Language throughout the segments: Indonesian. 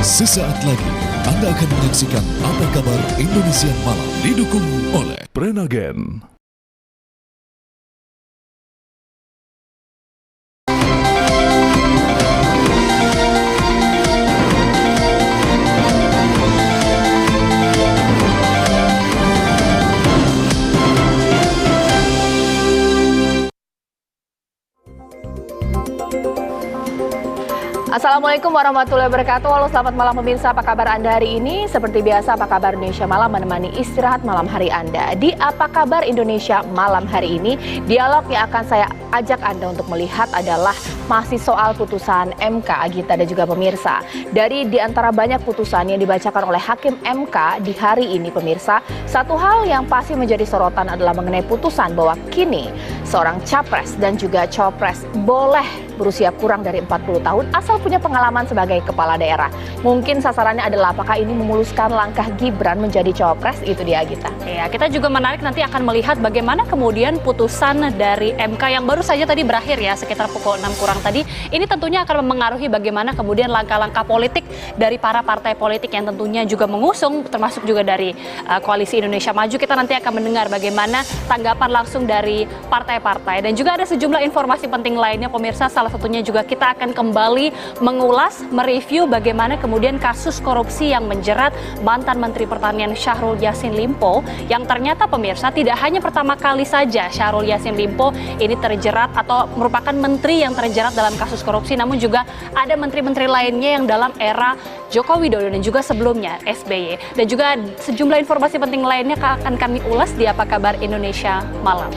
Sesaat lagi Anda akan menyaksikan Apa Kabar Indonesia Malam, didukung oleh Prenagen. Assalamualaikum warahmatullahi wabarakatuh. Halo, selamat malam pemirsa. Apa kabar Anda hari ini? Seperti biasa, Apa Kabar Indonesia Malam menemani istirahat malam hari Anda. Di Apa Kabar Indonesia Malam hari ini, dialog yang akan saya ajak Anda untuk melihat adalah masih soal putusan MK, Agita dan juga pemirsa. Dari di antara banyak putusan yang dibacakan oleh Hakim MK di hari ini, pemirsa, satu hal yang pasti menjadi sorotan adalah mengenai putusan bahwa kini seorang capres dan juga cawapres boleh berusia kurang dari 40 tahun asal punya pengalaman sebagai kepala daerah. Mungkin sasarannya adalah apakah ini memuluskan langkah Gibran menjadi cawapres, itu dia Agita. Ya, kita juga menarik nanti akan melihat bagaimana kemudian putusan dari MK yang baru saja tadi berakhir ya, sekitar pukul 6 kurang tadi. Ini tentunya akan mempengaruhi bagaimana kemudian langkah-langkah politik dari para partai politik yang tentunya juga mengusung, termasuk juga dari Koalisi Indonesia Maju. Kita nanti akan mendengar bagaimana tanggapan langsung dari partai-partai. Dan juga ada sejumlah informasi penting lainnya pemirsa. Salah satunya juga kita akan kembali mengulas, mereview bagaimana kemudian kasus korupsi yang menjerat mantan Menteri Pertanian Syahrul Yassin Limpo, yang ternyata pemirsa tidak hanya pertama kali saja Syahrul Yassin Limpo ini terjerat atau merupakan menteri yang terjerat dalam kasus korupsi, namun juga ada menteri-menteri lainnya yang dalam era Joko Widodo dan juga sebelumnya SBY. Dan juga sejumlah informasi penting lainnya akan kami ulas di Apa Kabar Indonesia Malam.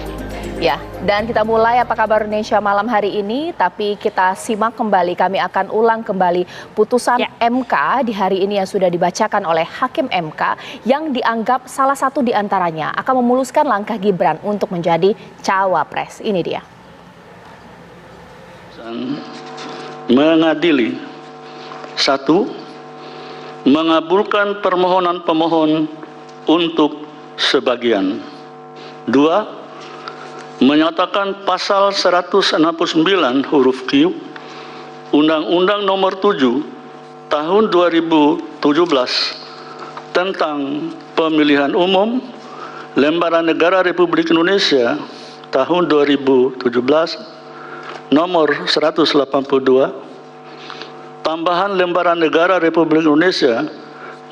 Ya, dan kita mulai Apa Kabar Indonesia Malam hari ini, tapi kita simak kembali, kami akan ulang kembali putusan MK di hari ini yang sudah dibacakan oleh Hakim MK yang dianggap salah satu di antaranya akan memuluskan langkah Gibran untuk menjadi cawapres. Ini dia. Mengadili: 1. Mengabulkan permohonan pemohon untuk sebagian. 2. Menyatakan pasal 169 huruf Q Undang-Undang Nomor 7 Tahun 2017 tentang Pemilihan Umum Lembaran Negara Republik Indonesia tahun 2017 Nomor 182, tambahan Lembaran Negara Republik Indonesia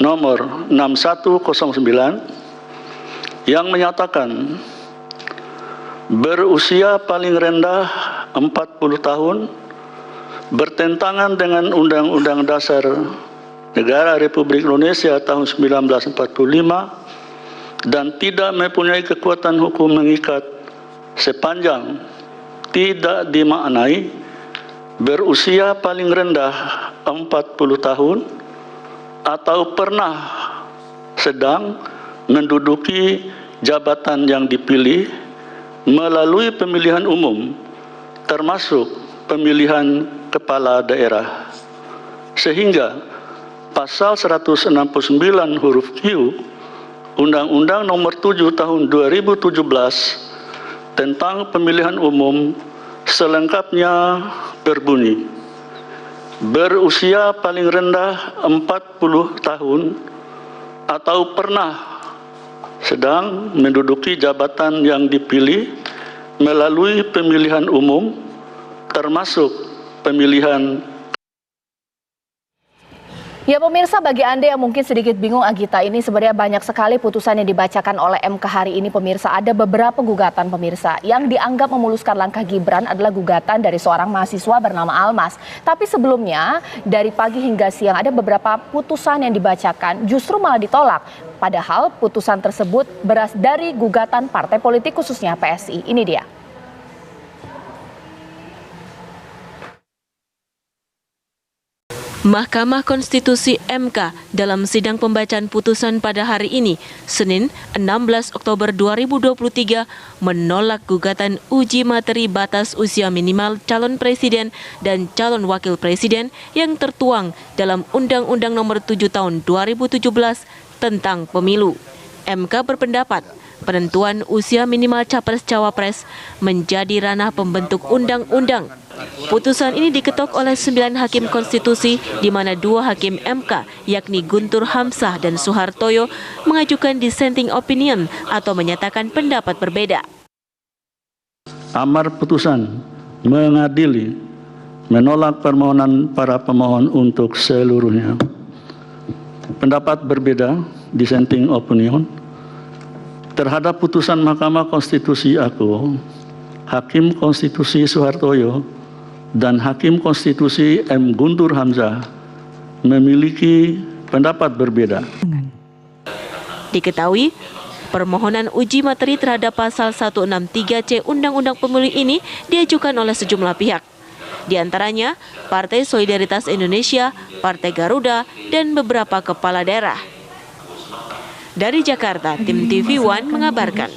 Nomor 6109 yang menyatakan berusia paling rendah 40 tahun, bertentangan dengan Undang-Undang Dasar Negara Republik Indonesia tahun 1945 dan tidak mempunyai kekuatan hukum mengikat sepanjang tidak dimaknai berusia paling rendah 40 tahun atau pernah sedang menduduki jabatan yang dipilih melalui pemilihan umum, termasuk pemilihan kepala daerah. Sehingga pasal 169 huruf Q Undang-Undang Nomor 7 Tahun 2017 tentang Pemilihan Umum selengkapnya berbunyi: berusia paling rendah 40 tahun atau pernah sedang menduduki jabatan yang dipilih melalui pemilihan umum, termasuk pemilihan. Ya pemirsa, bagi Anda yang mungkin sedikit bingung Agita, ini sebenarnya banyak sekali putusan yang dibacakan oleh MK hari ini pemirsa. Ada beberapa gugatan pemirsa yang dianggap memuluskan langkah Gibran adalah gugatan dari seorang mahasiswa bernama Almas. Tapi sebelumnya dari pagi hingga siang ada beberapa putusan yang dibacakan justru malah ditolak. Padahal putusan tersebut berasal dari gugatan partai politik khususnya PSI. Ini dia. Mahkamah Konstitusi MK dalam sidang pembacaan putusan pada hari ini, Senin 16 Oktober 2023, menolak gugatan uji materi batas usia minimal calon presiden dan calon wakil presiden yang tertuang dalam Undang-Undang Nomor 7 Tahun 2017 tentang Pemilu. MK berpendapat penentuan usia minimal capres-cawapres menjadi ranah pembentuk undang-undang Putusan ini diketok oleh 9 hakim konstitusi, di mana 2 hakim MK, yakni Guntur Hamzah dan Suhartoyo, mengajukan dissenting opinion atau menyatakan pendapat berbeda. Amar putusan mengadili, menolak permohonan para pemohon untuk seluruhnya. Pendapat berbeda, dissenting opinion, terhadap putusan Mahkamah Konstitusi aku, Hakim Konstitusi Suhartoyo dan Hakim Konstitusi M. Guntur Hamzah memiliki pendapat berbeda. Diketahui, permohonan uji materi terhadap pasal 163C Undang-Undang Pemilu ini diajukan oleh sejumlah pihak. Di antaranya Partai Solidaritas Indonesia, Partai Garuda, dan beberapa kepala daerah. Dari Jakarta, tim TV One mengabarkan.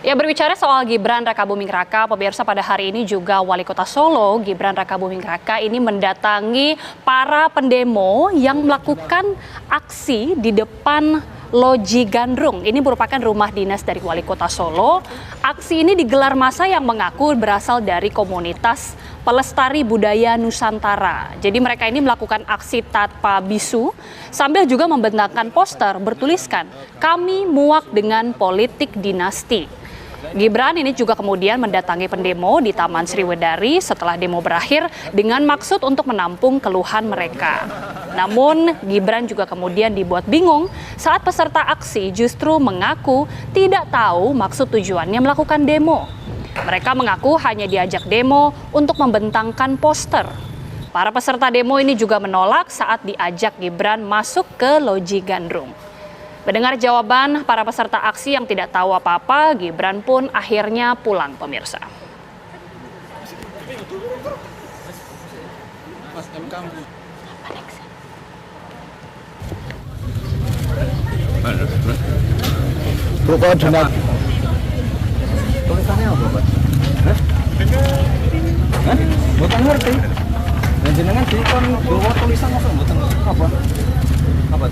Ya, berbicara soal Gibran Rakabuming Raka, pemirsa, pada hari ini juga Wali Kota Solo, Gibran Rakabuming Raka, ini mendatangi para pendemo yang melakukan aksi di depan Loji Gandrung. Ini merupakan rumah dinas dari Wali Kota Solo. Aksi ini digelar massa yang mengaku berasal dari komunitas pelestari budaya Nusantara. Jadi mereka ini melakukan aksi tanpa bisu sambil juga membentangkan poster bertuliskan, "Kami muak dengan politik dinasti." Gibran ini juga kemudian mendatangi pendemo di Taman Sriwedari setelah demo berakhir dengan maksud untuk menampung keluhan mereka. Namun Gibran juga kemudian dibuat bingung saat peserta aksi justru mengaku tidak tahu maksud tujuannya melakukan demo. Mereka mengaku hanya diajak demo untuk membentangkan poster. Para peserta demo ini juga menolak saat diajak Gibran masuk ke Loji Gandrung. Mendengar jawaban para peserta aksi yang tidak tahu apa-apa, Gibran pun akhirnya pulang, pemirsa. Tulisannya apa, Pak? Hah? Mboten ngerti. Jenengan dikon bawa tulisan masa mboten apa? Apa?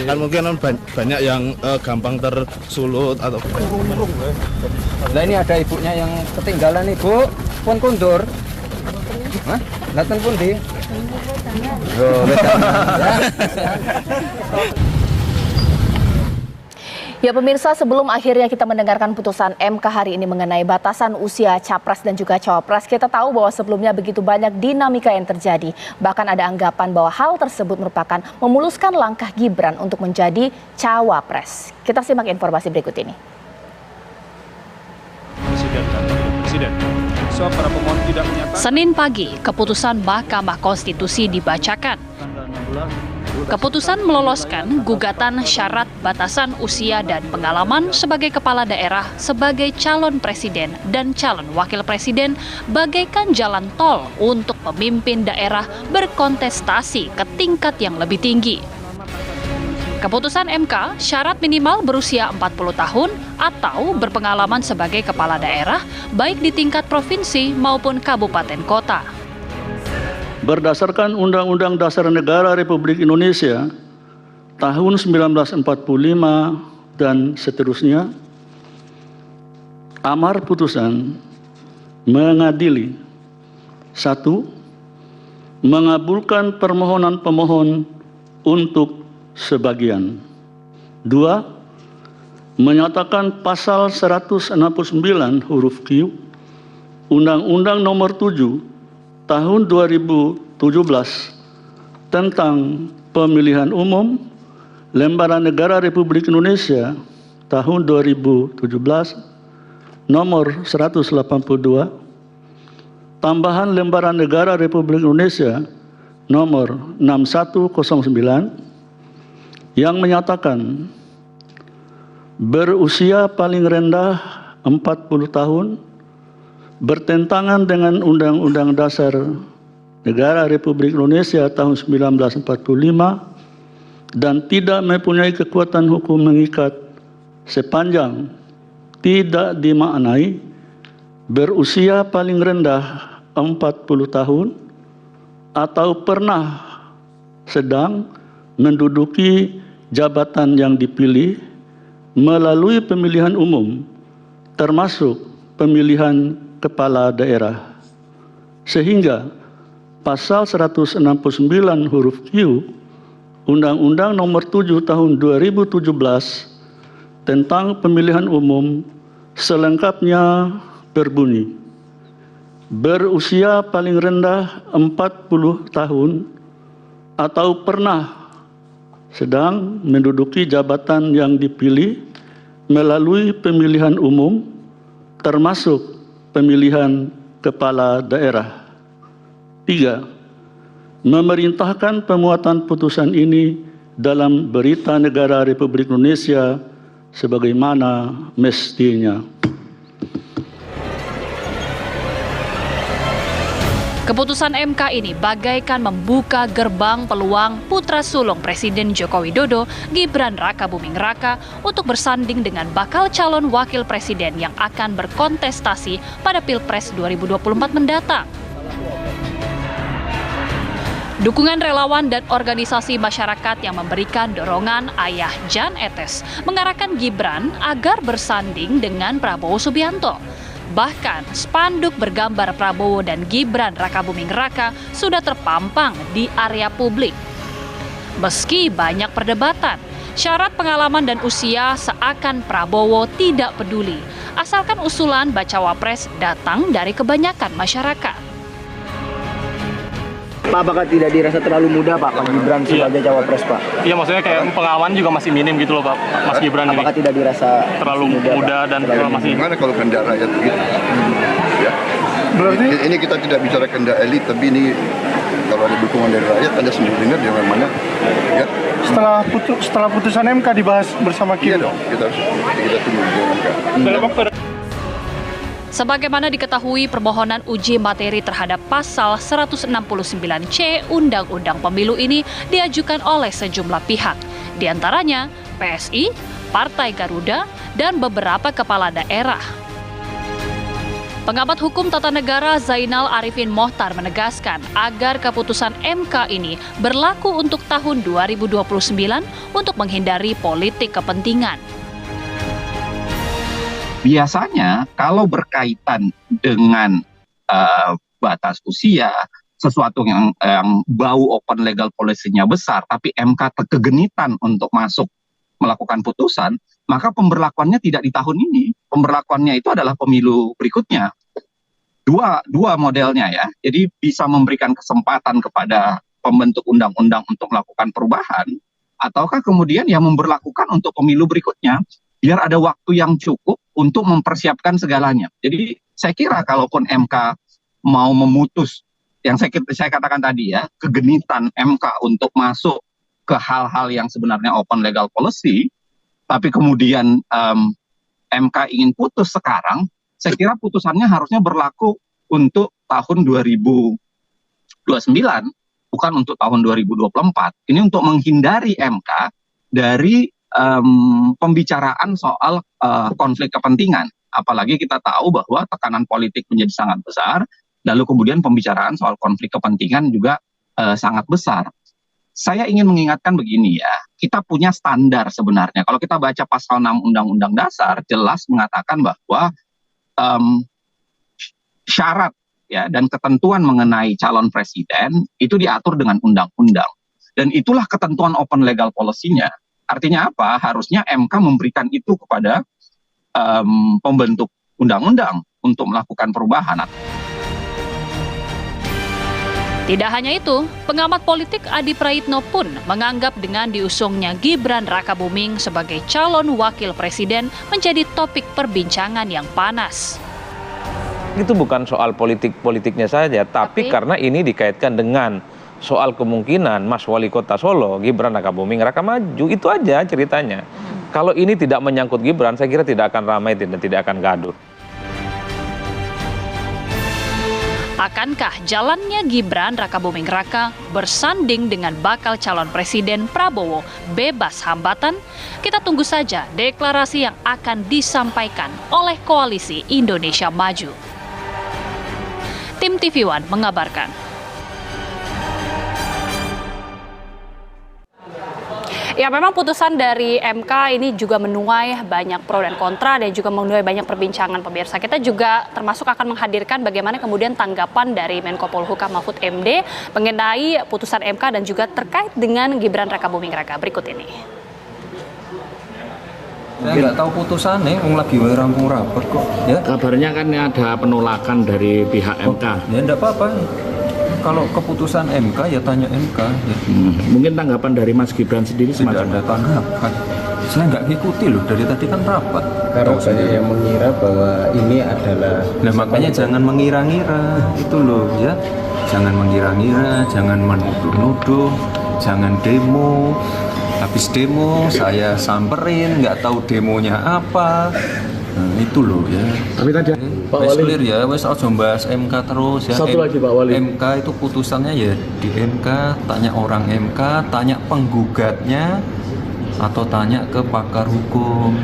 Kan mungkin banyak yang gampang tersulut atau Nah, ini ada ibunya yang ketinggalan, Ibu. Pun kundur. Hah? Laten pun di. Ya pemirsa, sebelum akhirnya kita mendengarkan putusan MK hari ini mengenai batasan usia capres dan juga cawapres, kita tahu bahwa sebelumnya begitu banyak dinamika yang terjadi. Bahkan ada anggapan bahwa hal tersebut merupakan memuluskan langkah Gibran untuk menjadi cawapres. Kita simak informasi berikut ini. Senin pagi, keputusan Mahkamah Konstitusi dibacakan. Keputusan meloloskan gugatan syarat batasan usia dan pengalaman sebagai kepala daerah sebagai calon presiden dan calon wakil presiden bagaikan jalan tol untuk pemimpin daerah berkontestasi ke tingkat yang lebih tinggi. Keputusan MK syarat minimal berusia 40 tahun atau berpengalaman sebagai kepala daerah baik di tingkat provinsi maupun kabupaten kota. Berdasarkan Undang-Undang Dasar Negara Republik Indonesia tahun 1945 dan seterusnya, amar putusan mengadili: 1. Mengabulkan permohonan pemohon untuk sebagian. 2. Menyatakan pasal 169 huruf Q Undang-Undang Nomor 7 Tahun 2017 tentang Pemilihan Umum Lembaran Negara Republik Indonesia tahun 2017 nomor 182, tambahan Lembaran Negara Republik Indonesia nomor 6109 yang menyatakan berusia paling rendah 40 tahun bertentangan dengan Undang-Undang Dasar Negara Republik Indonesia tahun 1945 dan tidak mempunyai kekuatan hukum mengikat sepanjang tidak dimaknai berusia paling rendah 40 tahun atau pernah sedang menduduki jabatan yang dipilih melalui pemilihan umum, termasuk pemilihan kepala daerah. Sehingga Pasal 169 huruf Q Undang-Undang Nomor 7 Tahun 2017 tentang pemilihan umum selengkapnya berbunyi, berusia paling rendah 40 tahun atau pernah sedang menduduki jabatan yang dipilih melalui pemilihan umum, termasuk pemilihan kepala daerah. 3. Memerintahkan pemuatan putusan ini dalam Berita Negara Republik Indonesia sebagaimana mestinya. Keputusan MK ini bagaikan membuka gerbang peluang putra sulung Presiden Joko Widodo, Gibran Rakabuming Raka, untuk bersanding dengan bakal calon wakil presiden yang akan berkontestasi pada Pilpres 2024 mendatang. Dukungan relawan dan organisasi masyarakat yang memberikan dorongan ayah Jan Etes mengarahkan Gibran agar bersanding dengan Prabowo Subianto. Bahkan spanduk bergambar Prabowo dan Gibran Rakabuming Raka sudah terpampang di area publik. Meski banyak perdebatan, syarat pengalaman dan usia seakan Prabowo tidak peduli, asalkan usulan bacawa pres datang dari kebanyakan masyarakat. Pak, apakah tidak dirasa terlalu muda Pak Gibran sebagai cawapres Pak? Iya, maksudnya kayak pengalaman juga masih minim gitu loh Pak, Mas Gibran ini. Apakah tidak dirasa terlalu muda dan masih... Gimana kalau kehendak rakyat begitu? Ya. Berarti ini kita tidak bicara kehendak elit, tapi ini kalau ada dukungan dari rakyat, Anda sendiri dengar di mana? Ya. Setelah putusan MK dibahas bersama kita. Iya dong, kita tunggu di MK. Sebagaimana diketahui, permohonan uji materi terhadap pasal 169C Undang-Undang Pemilu ini diajukan oleh sejumlah pihak, di antaranya PSI, Partai Garuda, dan beberapa kepala daerah. Pengamat hukum tata negara Zainal Arifin Mohtar menegaskan agar keputusan MK ini berlaku untuk tahun 2029 untuk menghindari politik kepentingan. Biasanya kalau berkaitan dengan batas usia, sesuatu yang bau open legal policy-nya besar, tapi MK kegenitan untuk masuk melakukan putusan, maka pemberlakuannya tidak di tahun ini. Pemberlakuannya itu adalah pemilu berikutnya. Dua modelnya ya. Jadi bisa memberikan kesempatan kepada pembentuk undang-undang untuk melakukan perubahan, ataukah kemudian yang memberlakukan untuk pemilu berikutnya, biar ada waktu yang cukup untuk mempersiapkan segalanya. Jadi saya kira kalaupun MK mau memutus, yang saya katakan tadi ya, kegenitan MK untuk masuk ke hal-hal yang sebenarnya open legal policy, tapi kemudian MK ingin putus sekarang, saya kira putusannya harusnya berlaku untuk tahun 2029, bukan untuk tahun 2024. Ini untuk menghindari MK dari pembicaraan soal konflik kepentingan. Apalagi kita tahu bahwa tekanan politik menjadi sangat besar, lalu kemudian pembicaraan soal konflik kepentingan juga sangat besar. Saya ingin mengingatkan begini ya, kita punya standar sebenarnya. Kalau kita baca pasal 6 Undang-Undang Dasar, jelas mengatakan bahwa syarat ya dan ketentuan mengenai calon presiden itu diatur dengan undang-undang. Dan itulah ketentuan open legal policy-nya. Artinya apa? Harusnya MK memberikan itu kepada pembentuk undang-undang untuk melakukan perubahan. Tidak hanya itu, pengamat politik Adi Praitno pun menganggap dengan diusungnya Gibran Rakabuming sebagai calon wakil presiden menjadi topik perbincangan yang panas. Itu bukan soal politiknya saja, tapi karena ini dikaitkan dengan soal kemungkinan Mas Wali Kota Solo, Gibran Rakabuming Raka maju, itu aja ceritanya. Kalau ini tidak menyangkut Gibran, saya kira tidak akan ramai dan tidak akan gaduh. Akankah jalannya Gibran Rakabuming Raka bersanding dengan bakal calon presiden Prabowo bebas hambatan? Kita tunggu saja deklarasi yang akan disampaikan oleh Koalisi Indonesia Maju. Tim TV One mengabarkan. Ya, memang putusan dari MK ini juga menuai banyak pro dan kontra dan juga menuai banyak perbincangan pemirsa. Kita juga termasuk akan menghadirkan bagaimana kemudian tanggapan dari Menko Polhukam Mahfud MD mengenai putusan MK dan juga terkait dengan Gibran Rakabuming Raka. Berikut ini. Saya nggak tahu putusannya, lagi rampung rapat kok. Ya. Kabarnya kan ada penolakan dari pihak MK. Ya enggak apa-apa. Kalau keputusan MK ya tanya MK. Ya. Mungkin tanggapan dari Mas Gibran sendiri tidak ada tanggapan. Saya nggak ngikuti loh, dari tadi kan rapat. Karena saya yang mengira bahwa ini adalah... Nah makanya jangan mengira-ngira, itu loh ya. Jangan mengira-ngira, jangan menuduh-nuduh, jangan demo. Habis demo saya samperin, nggak tahu demonya apa. Nah, itu loh ya. Tapi tadi Pak Wali clear ya, wes aja bahas MK terus ya. Satu lagi Pak Wali. MK itu putusannya ya di MK, tanya orang MK, tanya penggugatnya atau tanya ke pakar hukum.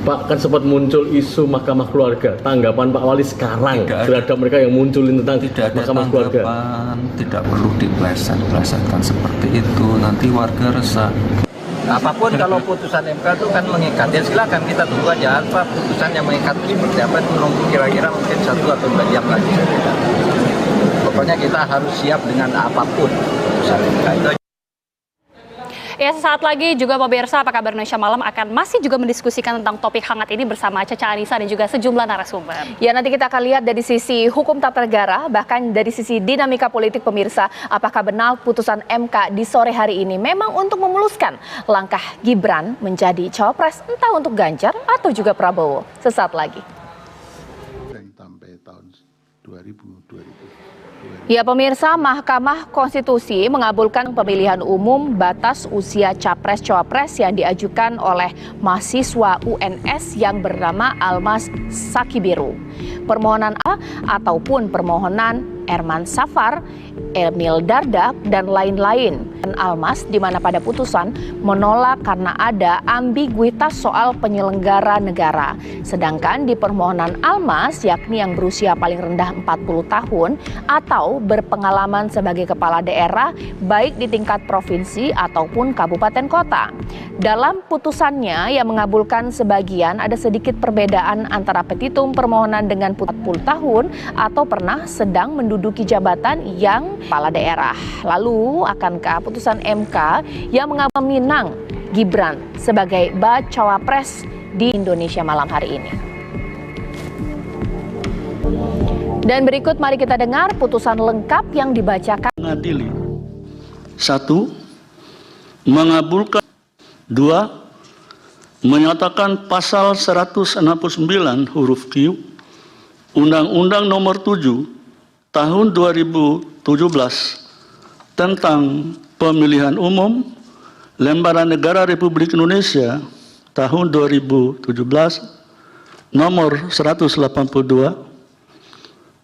Pak, kan sempat muncul isu Mahkamah Keluarga. Tanggapan Pak Wali sekarang terhadap mereka yang munculin tentang Mahkamah Keluarga. Tidak perlu dipleset-plesetkan seperti itu, nanti warga resah. Apapun kalau putusan MK itu kan mengikat, ya silakan kita tunggu aja apa putusan yang mengikat seperti apa itu nunggu kira-kira mungkin 1 atau 2 jam lagi. Pokoknya kita harus siap dengan apapun putusan MK itu. Ya, sesaat lagi juga pemirsa Apa Kabar Indonesia Malam akan masih juga mendiskusikan tentang topik hangat ini bersama Caca Anissa dan juga sejumlah narasumber. Ya, nanti kita akan lihat dari sisi hukum tata negara, bahkan dari sisi dinamika politik pemirsa, apakah benar putusan MK di sore hari ini memang untuk memuluskan langkah Gibran menjadi cawapres entah untuk Ganjar atau juga Prabowo. Sesaat lagi. Sampai tahun 2000. Ya pemirsa, Mahkamah Konstitusi mengabulkan pemilihan umum batas usia capres-cawapres yang diajukan oleh mahasiswa UNS yang bernama Almas Sakibiru. Permohonan A ataupun permohonan Erman Safar, Emil Dardak, dan lain-lain. Almas di mana pada putusan menolak karena ada ambiguitas soal penyelenggara negara. Sedangkan di permohonan Almas, yakni yang berusia paling rendah 40 tahun atau berpengalaman sebagai kepala daerah baik di tingkat provinsi ataupun kabupaten kota. Dalam putusannya yang mengabulkan sebagian ada sedikit perbedaan antara petitum permohonan dengan 40 tahun atau pernah sedang menduduki jabatan yang kepala daerah. Lalu akankah putusan MK yang meminang Gibran sebagai bacawa pres di Indonesia malam hari ini? Dan berikut mari kita dengar putusan lengkap yang dibacakan. Mengadili. 1. Mengabulkan. 2. Menyatakan pasal 169 huruf Q Undang-Undang Nomor 7 Tahun 2017 tentang Pemilihan Umum Lembaran Negara Republik Indonesia tahun 2017 nomor 182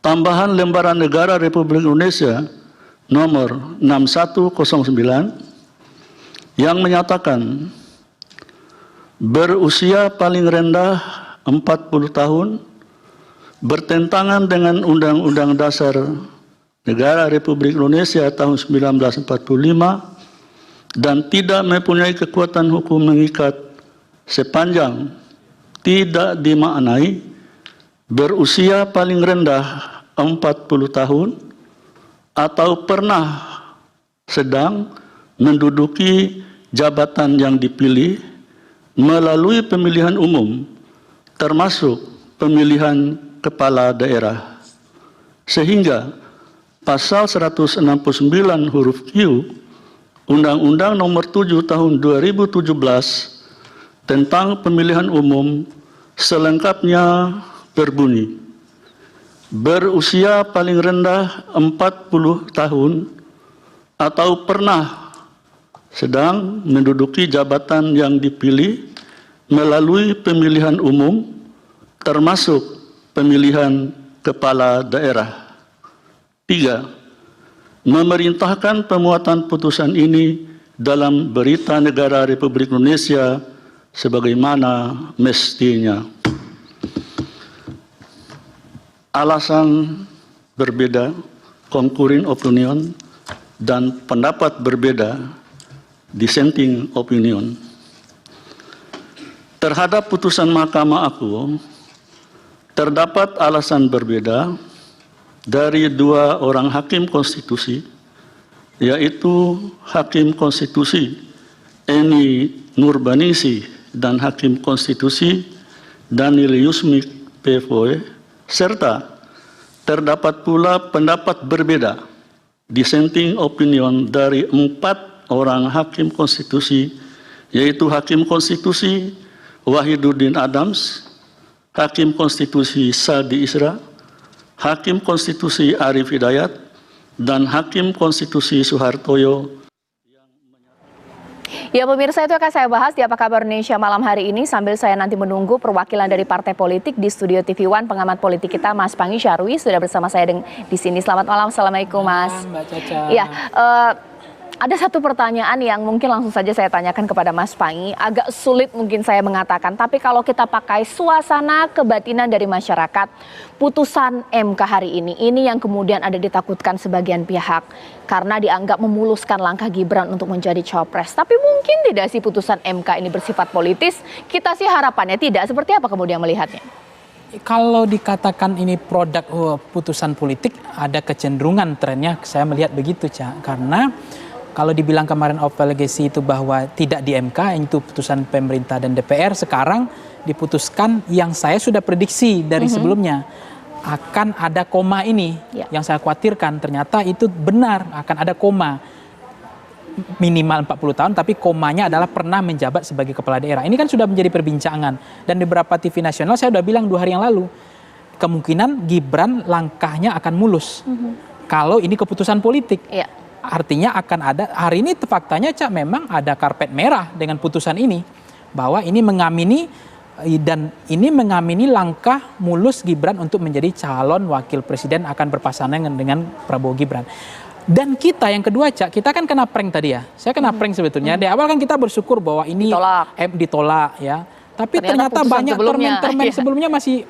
tambahan Lembaran Negara Republik Indonesia nomor 6109 yang menyatakan berusia paling rendah 40 tahun bertentangan dengan Undang-Undang Dasar Negara Republik Indonesia tahun 1945 dan tidak mempunyai kekuatan hukum mengikat sepanjang tidak dimaknai berusia paling rendah 40 tahun atau pernah sedang menduduki jabatan yang dipilih melalui pemilihan umum termasuk pemilihan kepala daerah, sehingga pasal 169 huruf Q Undang-Undang Nomor 7 Tahun 2017 tentang Pemilihan Umum selengkapnya berbunyi berusia paling rendah 40 tahun atau pernah sedang menduduki jabatan yang dipilih melalui pemilihan umum termasuk pemilihan kepala daerah. 3. Memerintahkan pemuatan putusan ini dalam Berita Negara Republik Indonesia sebagaimana mestinya. Alasan berbeda, concurring opinion, dan pendapat berbeda dissenting opinion. Terhadap putusan Mahkamah Agung, terdapat alasan berbeda dari dua orang hakim konstitusi, yaitu Hakim Konstitusi Eni Nurbanisi dan Hakim Konstitusi Daniel Yusmik PVOE, serta terdapat pula pendapat berbeda, dissenting opinion dari 4 orang hakim konstitusi, yaitu Hakim Konstitusi Wahiduddin Adams, Hakim Konstitusi Saldi Isra, Hakim Konstitusi Arif Hidayat, dan Hakim Konstitusi Suhartoyo. Ya pemirsa, itu akan saya bahas di Apa Kabar Indonesia malam hari ini sambil saya nanti menunggu perwakilan dari partai politik di studio TV One. Pengamat politik kita Mas Panggi Syarwi sudah bersama saya di sini. Selamat malam, assalamualaikum Mas. Mbak Caca. Ya, ada satu pertanyaan yang mungkin langsung saja saya tanyakan kepada Mas Panggi. Agak sulit mungkin saya mengatakan, tapi kalau kita pakai suasana kebatinan dari masyarakat, putusan MK hari ini yang kemudian ada ditakutkan sebagian pihak karena dianggap memuluskan langkah Gibran untuk menjadi cawapres. Tapi mungkin tidak sih putusan MK ini bersifat politis? Kita sih harapannya tidak. Seperti apa kemudian melihatnya? Kalau dikatakan ini produk putusan politik, ada kecenderungan trennya saya melihat begitu, Cak. Karena kalau dibilang kemarin open legacy itu bahwa tidak di MK, itu putusan pemerintah dan DPR, sekarang diputuskan yang saya sudah prediksi dari sebelumnya. Akan ada koma ini yang saya khawatirkan, ternyata itu benar, akan ada koma. Minimal 40 tahun, tapi komanya adalah pernah menjabat sebagai kepala daerah. Ini kan sudah menjadi perbincangan. Dan di beberapa TV nasional saya sudah bilang 2 hari yang lalu, kemungkinan Gibran langkahnya akan mulus. Kalau ini keputusan politik. Artinya akan ada, hari ini faktanya Cak memang ada karpet merah dengan putusan ini. Bahwa ini mengamini dan ini mengamini langkah mulus Gibran untuk menjadi calon wakil presiden akan berpasangan dengan Prabowo Gibran. Dan kita yang kedua Cak, kita kan kena prank tadi ya. Saya kena prank sebetulnya. Di awal kan kita bersyukur bahwa ini ditolak ya. Tapi ternyata banyak termen-termen sebelumnya masih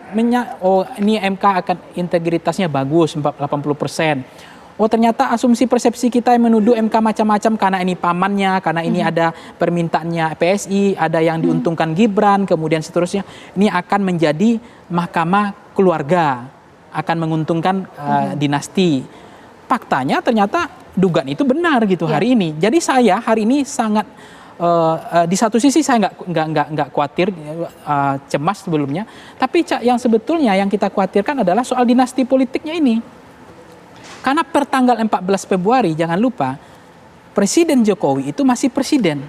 ini MK akan integritasnya bagus 80%. Oh ternyata asumsi persepsi kita yang menuduh MK macam-macam karena ini pamannya, karena ini ada permintaannya PSI, ada yang diuntungkan Gibran, kemudian seterusnya. Ini akan menjadi mahkamah keluarga, akan menguntungkan dinasti. Faktanya ternyata dugaan itu benar gitu hari ini. Jadi saya hari ini sangat di satu sisi saya nggak khawatir, cemas sebelumnya. Tapi yang sebetulnya yang kita khawatirkan adalah soal dinasti politiknya ini. Karena per tanggal 14 Februari, jangan lupa, Presiden Jokowi itu masih presiden.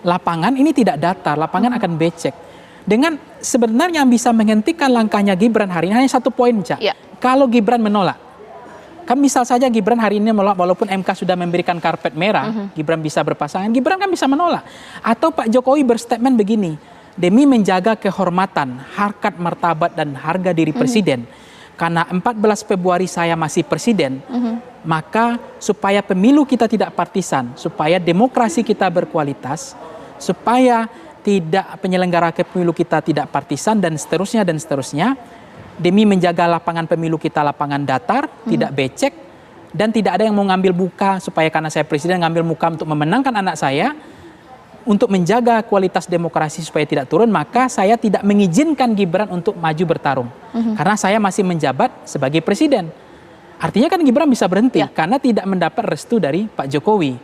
Lapangan ini tidak datar, lapangan akan becek. Dengan sebenarnya yang bisa menghentikan langkahnya Gibran hari ini hanya 1 poin, Cak. Kalau Gibran menolak. Kan misal saja Gibran hari ini menolak, walaupun MK sudah memberikan karpet merah, Gibran bisa berpasangan, Gibran kan bisa menolak. Atau Pak Jokowi berstatement begini, demi menjaga kehormatan, harkat martabat dan harga diri presiden. Karena 14 Februari saya masih presiden, maka supaya pemilu kita tidak partisan, supaya demokrasi kita berkualitas, supaya tidak penyelenggara pemilu kita tidak partisan dan seterusnya, demi menjaga lapangan pemilu kita lapangan datar, tidak becek, dan tidak ada yang mau ngambil muka, supaya karena saya presiden ngambil muka untuk memenangkan anak saya, untuk menjaga kualitas demokrasi supaya tidak turun, maka saya tidak mengizinkan Gibran untuk maju bertarung. Karena saya masih menjabat sebagai presiden. Artinya kan Gibran bisa berhenti karena tidak mendapat restu dari Pak Jokowi.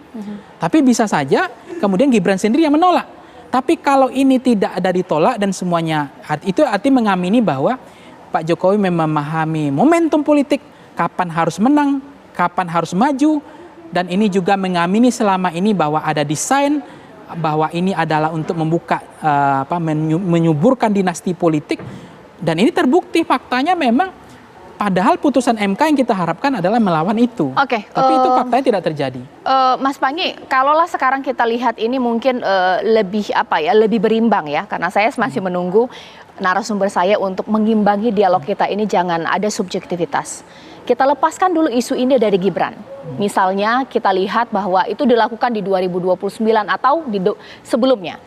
Tapi bisa saja kemudian Gibran sendiri yang menolak. Tapi kalau ini tidak ada ditolak dan semuanya, itu artinya mengamini bahwa Pak Jokowi memahami momentum politik, kapan harus menang, kapan harus maju, dan ini juga mengamini selama ini bahwa ada desain, bahwa ini adalah untuk membuka menyuburkan dinasti politik, dan ini terbukti faktanya memang padahal putusan MK yang kita harapkan adalah melawan itu. Tapi itu faktanya tidak terjadi. Mas Panggi, kalaulah sekarang kita lihat ini mungkin lebih berimbang ya, karena saya masih menunggu narasumber saya untuk mengimbangi dialog kita ini, jangan ada subjektivitas. Kita lepaskan dulu isu ini dari Gibran. Misalnya kita lihat bahwa itu dilakukan di 2029 atau sebelumnya.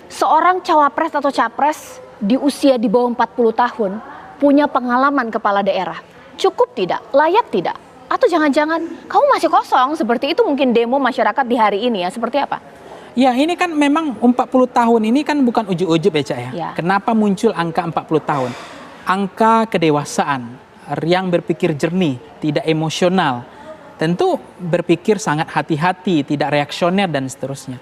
Seorang cawapres atau capres di usia di bawah 40 tahun punya pengalaman kepala daerah. Cukup tidak? Layak tidak? Atau jangan-jangan kamu masih kosong? Seperti itu mungkin demo masyarakat di hari ini ya, seperti apa? Ya, ini kan memang 40 tahun ini kan bukan ujub-ujub ya, Cak ya. Ya. Kenapa muncul angka 40 tahun? Angka kedewasaan, yang berpikir jernih, tidak emosional. Tentu berpikir sangat hati-hati, tidak reaksioner dan seterusnya.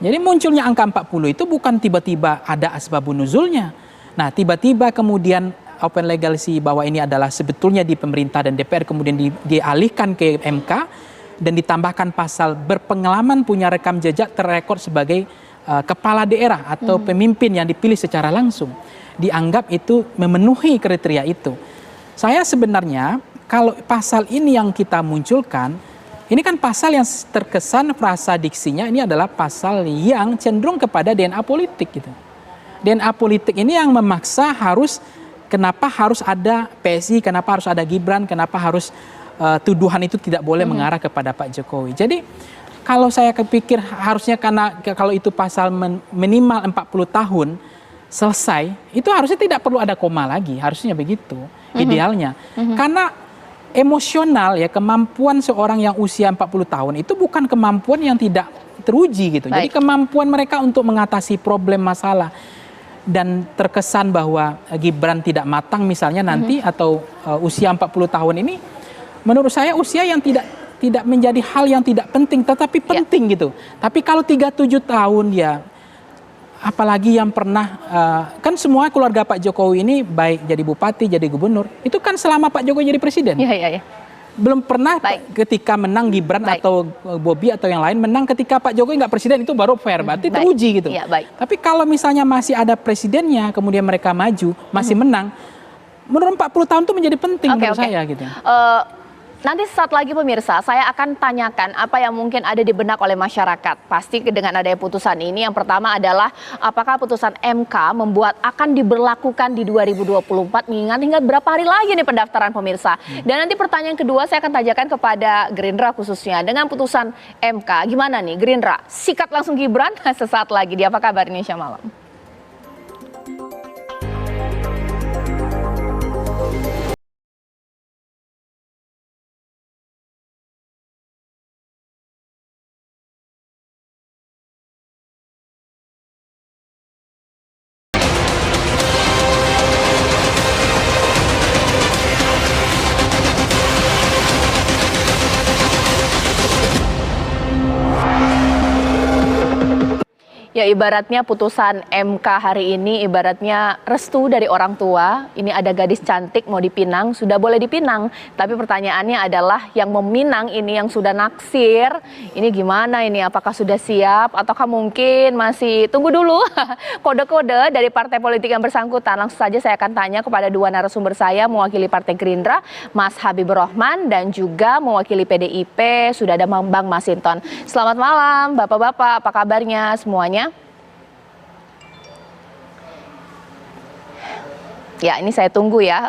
Jadi munculnya angka 40 itu bukan tiba-tiba ada asbabun nuzulnya. Nah, tiba-tiba kemudian open legacy bahwa ini adalah sebetulnya di pemerintah dan DPR kemudian dialihkan ke MK dan ditambahkan pasal berpengalaman punya rekam jejak terrekod sebagai kepala daerah atau pemimpin yang dipilih secara langsung. Dianggap itu memenuhi kriteria itu. Saya sebenarnya kalau pasal ini yang kita munculkan, ini kan pasal yang terkesan frasa diksinya ini adalah pasal yang cenderung kepada DNA politik gitu. DNA politik ini yang memaksa kenapa harus ada PSI, kenapa harus ada Gibran, kenapa harus tuduhan itu tidak boleh mengarah kepada Pak Jokowi. Jadi kalau saya kepikir harusnya karena kalau itu pasal minimal 40 tahun selesai, itu harusnya tidak perlu ada koma lagi, harusnya begitu idealnya. Karena emosional ya, kemampuan seorang yang usia 40 tahun itu bukan kemampuan yang tidak teruji gitu. Jadi kemampuan mereka untuk mengatasi problem masalah dan terkesan bahwa Gibran tidak matang misalnya nanti atau usia 40 tahun ini, menurut saya usia yang tidak menjadi hal yang tidak penting, tetapi penting gitu. Tapi kalau 37 tahun ya, apalagi yang pernah, kan semua keluarga Pak Jokowi ini baik jadi bupati, jadi gubernur, itu kan selama Pak Jokowi jadi presiden. Belum pernah ketika menang Gibran atau Bobi atau yang lain menang ketika Pak Jokowi nggak presiden, itu baru fair, berarti teruji gitu. Tapi kalau misalnya masih ada presidennya, kemudian mereka maju, masih menang, menurut 40 tahun itu menjadi penting menurut saya gitu. Nanti saat lagi pemirsa, saya akan tanyakan apa yang mungkin ada di benak oleh masyarakat. Pasti dengan adanya putusan ini, yang pertama adalah apakah putusan MK membuat akan diberlakukan di 2024, mengingat berapa hari lagi nih pendaftaran pemirsa. Dan nanti pertanyaan kedua saya akan tanyakan kepada Gerindra khususnya. Dengan putusan MK, gimana nih Gerindra? Sikat langsung Gibran sesaat lagi di Apa Kabar Indonesia Malam. Ya, ibaratnya putusan MK hari ini ibaratnya restu dari orang tua. Ini ada gadis cantik mau dipinang, sudah boleh dipinang. Tapi pertanyaannya adalah yang meminang ini yang sudah naksir, ini gimana ini? Apakah sudah siap ataukah mungkin masih tunggu dulu kode-kode dari partai politik yang bersangkutan? Langsung saja saya akan tanya kepada dua narasumber saya mewakili Partai Gerindra, Mas Habibur Rahman, dan juga mewakili PDIP sudah ada Bang Masinton. Selamat malam Bapak-bapak, apa kabarnya semuanya? Ya, ini saya tunggu ya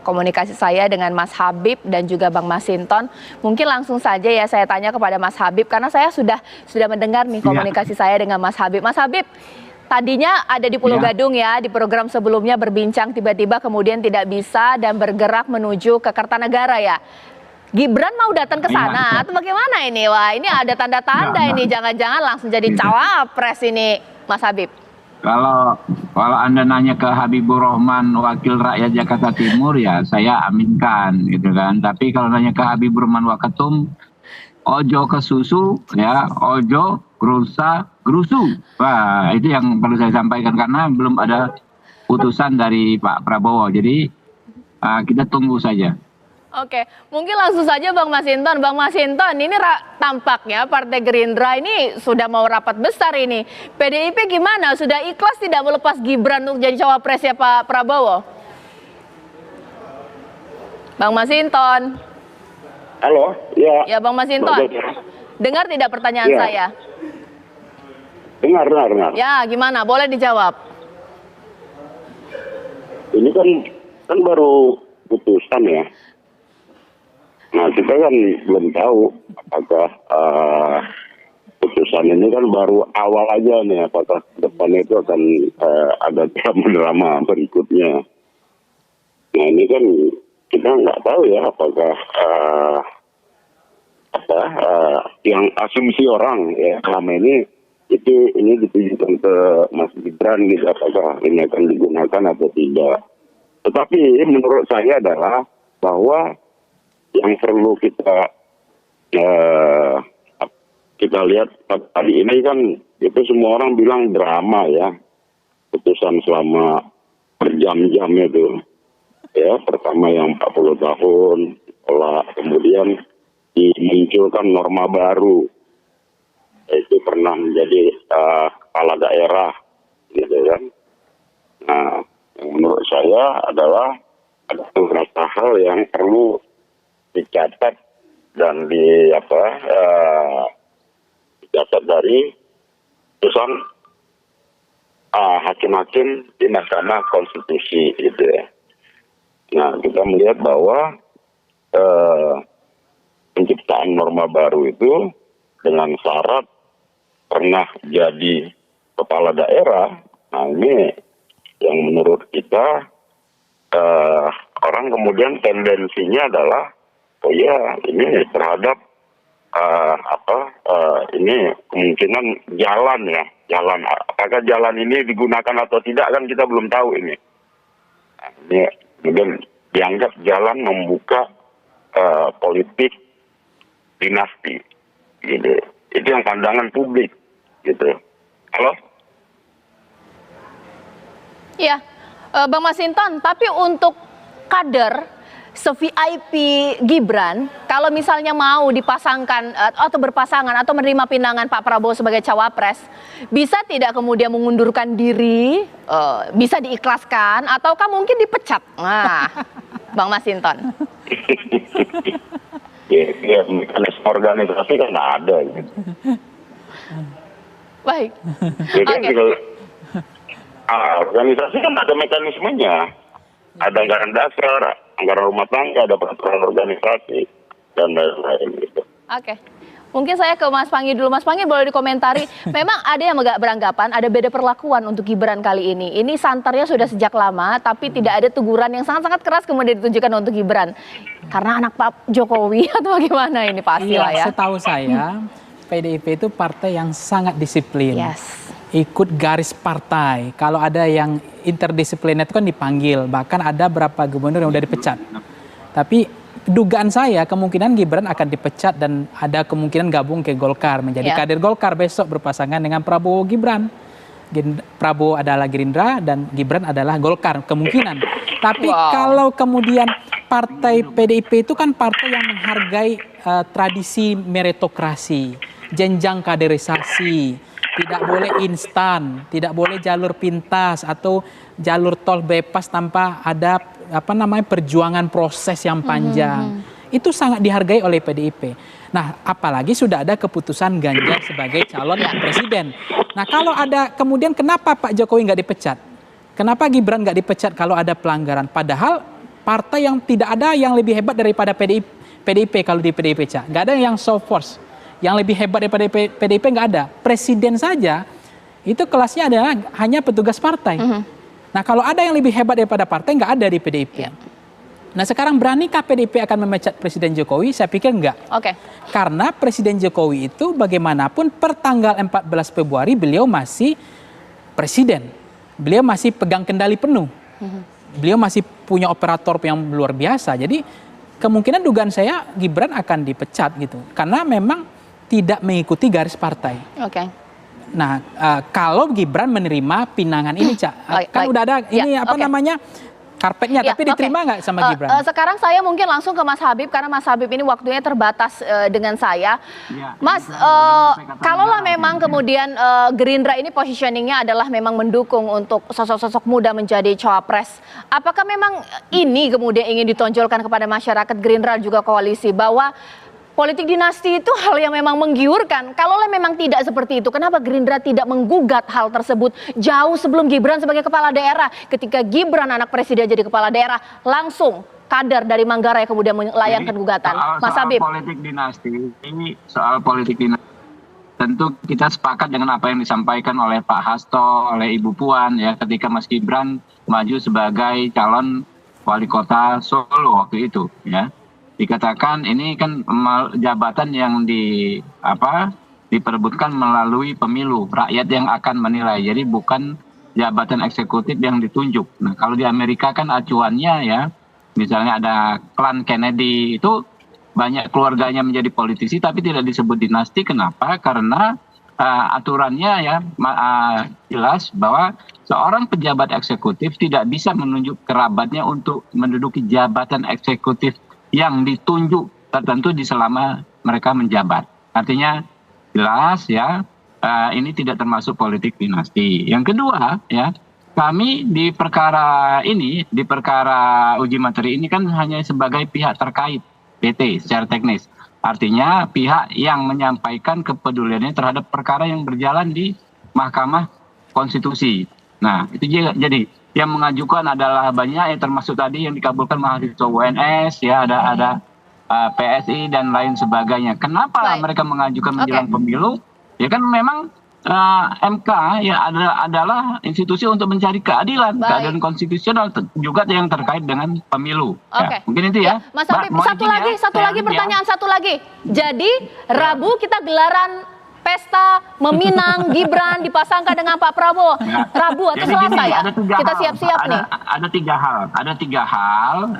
komunikasi saya dengan Mas Habib dan juga Bang Masinton. Mungkin langsung saja ya saya tanya kepada Mas Habib karena saya sudah mendengar nih komunikasi saya dengan Mas Habib. Mas Habib, tadinya ada di Pulau Gadung ya, di program sebelumnya berbincang, tiba-tiba kemudian tidak bisa dan bergerak menuju ke Kertanegara ya. Gibran mau datang ke sana atau bagaimana ini? Wah, ini ada tanda-tanda ini, jangan-jangan langsung jadi cawapres ini, Mas Habib. Kalau Anda nanya ke Habibur Rahman, wakil rakyat Jakarta Timur, ya saya aminkan gitu kan. Tapi kalau nanya ke Habibur Rahman Wakatum, ojo ke susu ya, ojo gerusa gerusu. Wah, itu yang perlu saya sampaikan karena belum ada putusan dari Pak Prabowo. Jadi kita tunggu saja. Oke, mungkin langsung saja Bang Masinton. Bang Masinton, ini tampaknya Partai Gerindra ini sudah mau rapat besar ini. PDIP gimana? Sudah ikhlas tidak melepas Gibran untuk jadi cawapresnya Pak Prabowo? Bang Masinton. Halo, ya. Ya Bang Masinton, dengar tidak pertanyaan saya? Dengar. Ya, gimana? Boleh dijawab. Ini kan baru putusan ya. Nah, kita kan belum tahu apakah putusan ini kan baru awal aja nih, apakah depannya itu akan ada drama-drama berikutnya. Nah, ini kan kita nggak tahu ya apakah yang asumsi orang ya selama ini itu ini ditujukan ke Mas Gibran gitu, apakah ini akan digunakan atau tidak. Tetapi menurut saya adalah bahwa yang perlu kita lihat tadi ini kan itu semua orang bilang drama ya, putusan selama berjam-jam itu ya, pertama yang 40 tahun kemudian dimunculkan norma baru, yaitu pernah menjadi kepala daerah gitu kan. Nah, yang menurut saya adalah ada beberapa hal yang perlu dicatat dan dicatat dari putusan hakim-hakim di Mahkamah Konstitusi gitu ya. Nah, kita melihat bahwa penciptaan norma baru itu dengan syarat pernah jadi kepala daerah. Nah, ini yang menurut kita orang kemudian tendensinya adalah oh ya ini terhadap ini kemungkinan jalan ya, jalan. Apakah jalan ini digunakan atau tidak kan kita belum tahu ini. Nah, ini kemudian dianggap jalan membuka politik dinasti, gitu. Itu yang pandangan publik, gitu. Halo? Iya, Bang Masinton. Tapi untuk kader se-VIP Gibran, kalau misalnya mau dipasangkan atau berpasangan atau menerima pinangan Pak Prabowo sebagai cawapres, bisa tidak kemudian mengundurkan diri, bisa diikhlaskan, ataukah mungkin dipecat? Nah, Bang Masinton. Ya, mekanisme organisasi kan ada. Gitu. Baik. Jadi organisasi kan ada mekanismenya. Ada anggaran dasar, anggaran rumah tangga, ada peraturan organisasi, dan lain-lain gitu. Oke. Mungkin saya ke Mas Panggi dulu. Mas Panggi boleh dikomentari, memang ada yang agak beranggapan ada beda perlakuan untuk Gibran kali ini. Ini santernya sudah sejak lama, tapi tidak ada teguran yang sangat-sangat keras kemudian ditunjukkan untuk Gibran. Karena anak Pak Jokowi atau bagaimana ini pasti lah ya. Setahu saya, PDIP itu partai yang sangat disiplin. Yes. Ikut garis partai. Kalau ada yang interdisiplin itu kan dipanggil. Bahkan ada beberapa gubernur yang udah dipecat. Tapi dugaan saya kemungkinan Gibran akan dipecat dan ada kemungkinan gabung ke Golkar. Menjadi kader Golkar besok berpasangan dengan Prabowo Gibran. Prabowo adalah Gerindra dan Gibran adalah Golkar kemungkinan. Tapi kalau kemudian partai PDIP itu kan partai yang menghargai tradisi meritokrasi, jenjang kaderisasi. Tidak boleh instan, tidak boleh jalur pintas atau jalur tol bebas tanpa ada perjuangan proses yang panjang. Itu sangat dihargai oleh PDIP. Nah, apalagi sudah ada keputusan Ganjar sebagai calon presiden. Nah, kalau ada kemudian kenapa Pak Jokowi nggak dipecat? Kenapa Gibran nggak dipecat kalau ada pelanggaran? Padahal partai yang tidak ada yang lebih hebat daripada PDIP kalau di PDIP, Cak. Nggak ada yang show force. Yang lebih hebat daripada PDIP nggak ada. Presiden saja itu kelasnya adalah hanya petugas partai. Nah, kalau ada yang lebih hebat daripada partai nggak ada di PDIP. Nah, sekarang beranikah PDIP akan memecat Presiden Jokowi? Saya pikir enggak. Karena Presiden Jokowi itu bagaimanapun per tanggal 14 Februari beliau masih presiden. Beliau masih pegang kendali penuh. Beliau masih punya operator yang luar biasa. Jadi kemungkinan dugaan saya Gibran akan dipecat gitu. Karena memang tidak mengikuti garis partai. Nah, kalau Gibran menerima pinangan ini, Cak, kan udah ada ini namanya karpetnya, tapi diterima nggak sama Gibran? Sekarang saya mungkin langsung ke Mas Habib karena Mas Habib ini waktunya terbatas dengan saya. Mas, kalaulah memang kemudian Gerindra ini positioningnya adalah memang mendukung untuk sosok-sosok muda menjadi cawapres, apakah memang ini kemudian ingin ditonjolkan kepada masyarakat Gerindra juga koalisi bahwa politik dinasti itu hal yang memang menggiurkan? Kalaulah memang tidak seperti itu, kenapa Gerindra tidak menggugat hal tersebut jauh sebelum Gibran sebagai kepala daerah? Ketika Gibran anak presiden jadi kepala daerah, langsung kader dari Manggarai kemudian melayangkan gugatan. Mas Habib. Soal politik dinasti, tentu kita sepakat dengan apa yang disampaikan oleh Pak Hasto, oleh Ibu Puan ya, ketika Mas Gibran maju sebagai calon wali kota Solo waktu itu ya. Dikatakan ini kan jabatan yang diperebutkan melalui pemilu, rakyat yang akan menilai. Jadi bukan jabatan eksekutif yang ditunjuk. Nah, kalau di Amerika kan acuannya ya, misalnya ada klan Kennedy itu banyak keluarganya menjadi politisi tapi tidak disebut dinasti. Kenapa? Karena aturannya ya jelas bahwa seorang pejabat eksekutif tidak bisa menunjuk kerabatnya untuk menduduki jabatan eksekutif yang ditunjuk tertentu di selama mereka menjabat. Artinya jelas ya, ini tidak termasuk politik dinasti. Yang kedua ya, kami di perkara ini, di perkara uji materi ini kan hanya sebagai pihak terkait PT secara teknis. Artinya pihak yang menyampaikan kepeduliannya terhadap perkara yang berjalan di Mahkamah Konstitusi. Nah, itu jadi yang mengajukan adalah banyak, yang termasuk tadi yang dikabulkan mahasiswa UNS, ya ada PSI dan lain sebagainya. Kenapa mereka mengajukan menjelang pemilu? Ya kan memang MK ya adalah institusi untuk mencari keadilan, keadilan konstitusional juga yang terkait dengan pemilu. Ya, mungkin itu ya. Mas Habib, satu lagi pertanyaan. Jadi Rabu kita gelaran pesta meminang Gibran dipasangkan dengan Pak Prabowo. Rabu atau Selasa ya? Kita siap-siap nih. Ada tiga hal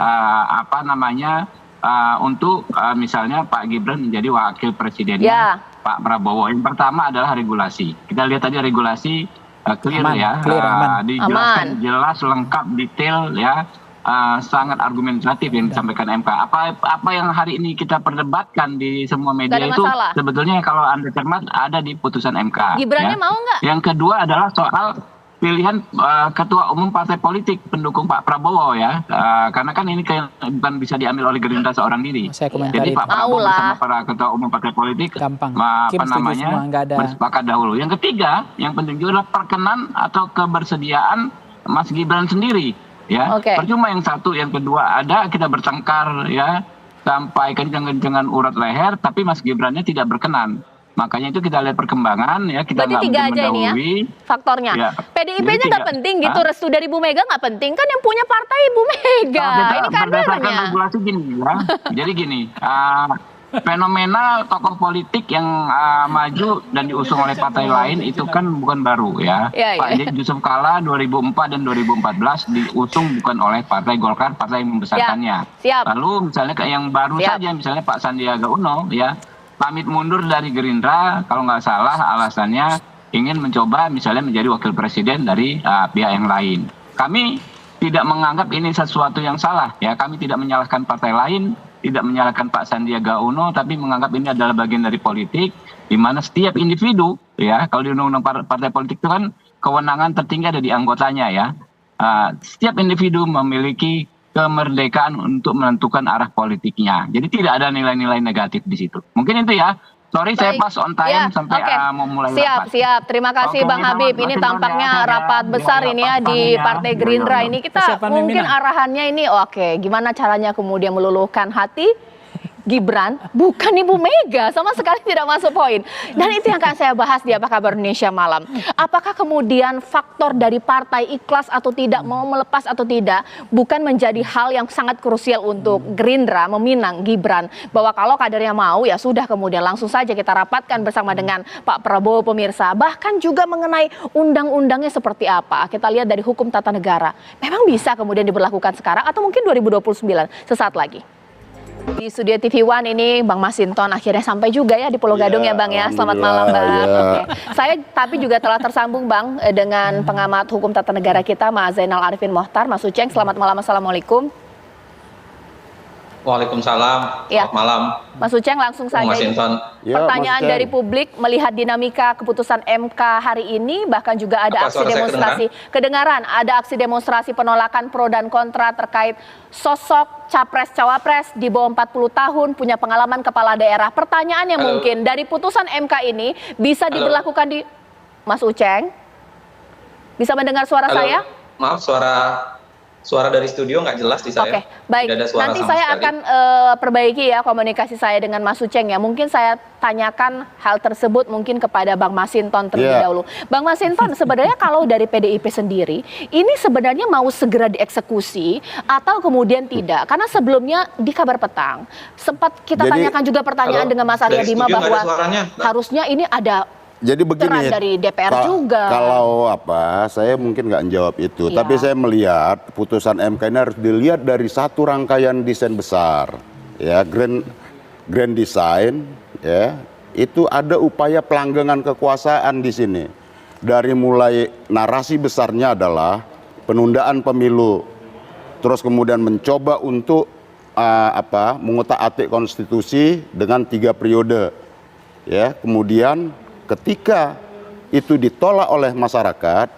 untuk misalnya Pak Gibran menjadi wakil presidennya Pak Prabowo. Yang pertama adalah regulasi. Kita lihat tadi regulasi clear, aman. Dijelaskan jelas, lengkap, detail ya, sangat argumentatif yang disampaikan MK. Apa yang hari ini kita perdebatkan di semua media itu sebetulnya kalau Anda cermat ada di putusan MK. Gibrannya mau nggak? Yang kedua adalah soal pilihan ketua umum partai politik pendukung Pak Prabowo ya, karena kan ini bukan bisa diambil oleh Gerindra seorang diri. Jadi Pak Prabowo bersama para ketua umum partai politik bersepakat dahulu. Yang ketiga, yang penting juga adalah perkenan atau kebersediaan Mas Gibran sendiri ya. Percuma yang satu, yang kedua ada kita bertengkar ya, sampai kencang-kencangan urat leher, tapi Mas Gibrannya tidak berkenan. Makanya itu kita lihat perkembangan ya, kita nggak mungkin mendahului. Ini ya faktornya. Ya. PDIP-nya nggak penting gitu, restu dari Bu Mega nggak penting, kan yang punya partai Bu Mega. Ini kadernya. Regulasi gini ya. Jadi gini, fenomena tokoh politik yang maju dan diusung oleh partai lain itu kan bukan baru ya. Pak Yusuf Kalla 2004 dan 2014 diusung bukan oleh Partai Golkar, partai yang membesarkannya. Lalu misalnya kayak yang baru saja, misalnya Pak Sandiaga Uno ya, pamit mundur dari Gerindra, kalau nggak salah alasannya ingin mencoba misalnya menjadi wakil presiden dari pihak yang lain. Kami tidak menganggap ini sesuatu yang salah ya, kami tidak menyalahkan partai lain, tidak menyalahkan Pak Sandiaga Uno, tapi menganggap ini adalah bagian dari politik, di mana setiap individu ya, kalau di undang-undang partai politik itu kan kewenangan tertinggi ada di anggotanya ya. Setiap individu memiliki kemerdekaan untuk menentukan arah politiknya. Jadi tidak ada nilai-nilai negatif di situ. Mungkin itu ya. Sorry saya pas on time sampai mau mulai rapat. Siap. Terima kasih Bang Habib. Ini tampaknya rapat besar ini ya di Partai Gerindra ini. Kita mungkin arahannya ini gimana caranya kemudian meluluhkan hati Gibran, bukan Ibu Mega, sama sekali tidak masuk poin. Dan itu yang akan saya bahas di Apa Kabar Indonesia Malam. Apakah kemudian faktor dari partai ikhlas atau tidak, mau melepas atau tidak, bukan menjadi hal yang sangat krusial untuk Gerindra meminang Gibran. Bahwa kalau kadernya mau, ya sudah kemudian langsung saja kita rapatkan bersama dengan Pak Prabowo pemirsa. Bahkan juga mengenai undang-undangnya seperti apa. Kita lihat dari hukum tata negara. Memang bisa kemudian diberlakukan sekarang atau mungkin 2029 sesaat lagi. Di studio TV One ini Bang Masinton akhirnya sampai juga ya di Pulau Gadung ya Bang ya. Selamat malam Bang. Saya tapi juga telah tersambung Bang dengan pengamat hukum tata negara kita Mas Zainal Arifin Mohtar. Mas Uceng, selamat malam. Assalamualaikum. Waalaikumsalam. Selamat malam. Mas Uceng, langsung saja. Pertanyaan dari publik melihat dinamika keputusan MK hari ini, bahkan juga ada aksi demonstrasi. Kedengaran ada aksi demonstrasi penolakan pro dan kontra terkait sosok capres-cawapres di bawah 40 tahun punya pengalaman kepala daerah. Pertanyaannya mungkin dari putusan MK ini bisa diberlakukan di Mas Uceng? Bisa mendengar suara saya? Maaf, Suara dari studio nggak jelas di saya. Oke, baik. Tidak ada suara Nanti sama saya sekali. akan perbaiki ya komunikasi saya dengan Mas Uceng ya. Mungkin saya tanyakan hal tersebut mungkin kepada Bang Masinton terlebih dahulu. Bang Masinton, sebenarnya kalau dari PDIP sendiri, ini sebenarnya mau segera dieksekusi atau kemudian tidak? Karena sebelumnya di Kabar Petang sempat kita tanyakan juga pertanyaan dengan Mas Arya Bima bahwa harusnya ini ada jadi begini, dari DPR juga. Kalau saya mungkin nggak menjawab itu, tapi saya melihat putusan MK ini harus dilihat dari satu rangkaian desain besar, ya, grand design, ya, itu ada upaya pelanggengan kekuasaan di sini. Dari mulai narasi besarnya adalah penundaan pemilu, terus kemudian mencoba untuk mengutak-atik konstitusi dengan 3 periode, ya, kemudian ketika itu ditolak oleh masyarakat,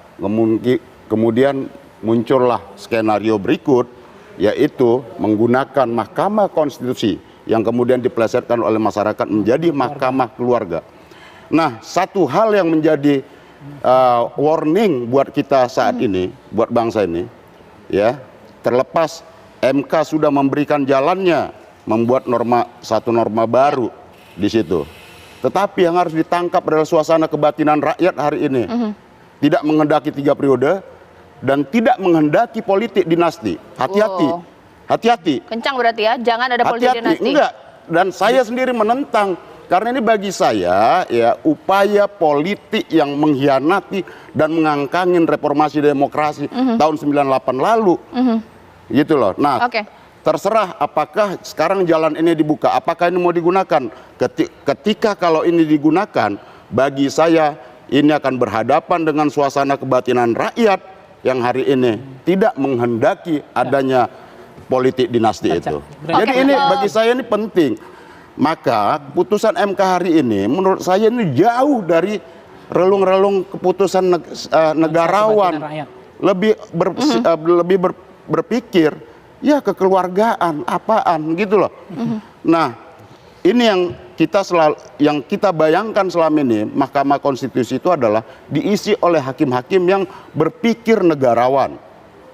kemudian muncullah skenario berikut, yaitu menggunakan Mahkamah Konstitusi yang kemudian dipelesetkan oleh masyarakat menjadi Mahkamah Keluarga. Nah, satu hal yang menjadi warning buat kita saat ini, buat bangsa ini, ya, terlepas MK sudah memberikan jalannya, membuat satu norma baru di situ. Tetapi yang harus ditangkap adalah suasana kebatinan rakyat hari ini. Tidak menghendaki 3 periode dan tidak menghendaki politik dinasti. Hati-hati, hati-hati. Kencang berarti ya, jangan ada politik dinasti. Enggak, dan saya sendiri menentang. Karena ini bagi saya ya upaya politik yang mengkhianati dan mengangkangin reformasi demokrasi tahun 98 lalu. Gitu loh. Nah, terserah apakah sekarang jalan ini dibuka, apakah ini mau digunakan. Ketika kalau ini digunakan, bagi saya ini akan berhadapan dengan suasana kebatinan rakyat yang hari ini tidak menghendaki adanya politik dinasti itu. Jadi ini bagi saya ini penting. Maka putusan MK hari ini menurut saya ini jauh dari relung-relung keputusan negarawan. Lebih berpikir ya kekeluargaan, apaan gitu loh. Nah, ini yang kita bayangkan selama ini, Mahkamah Konstitusi itu adalah diisi oleh hakim-hakim yang berpikir negarawan.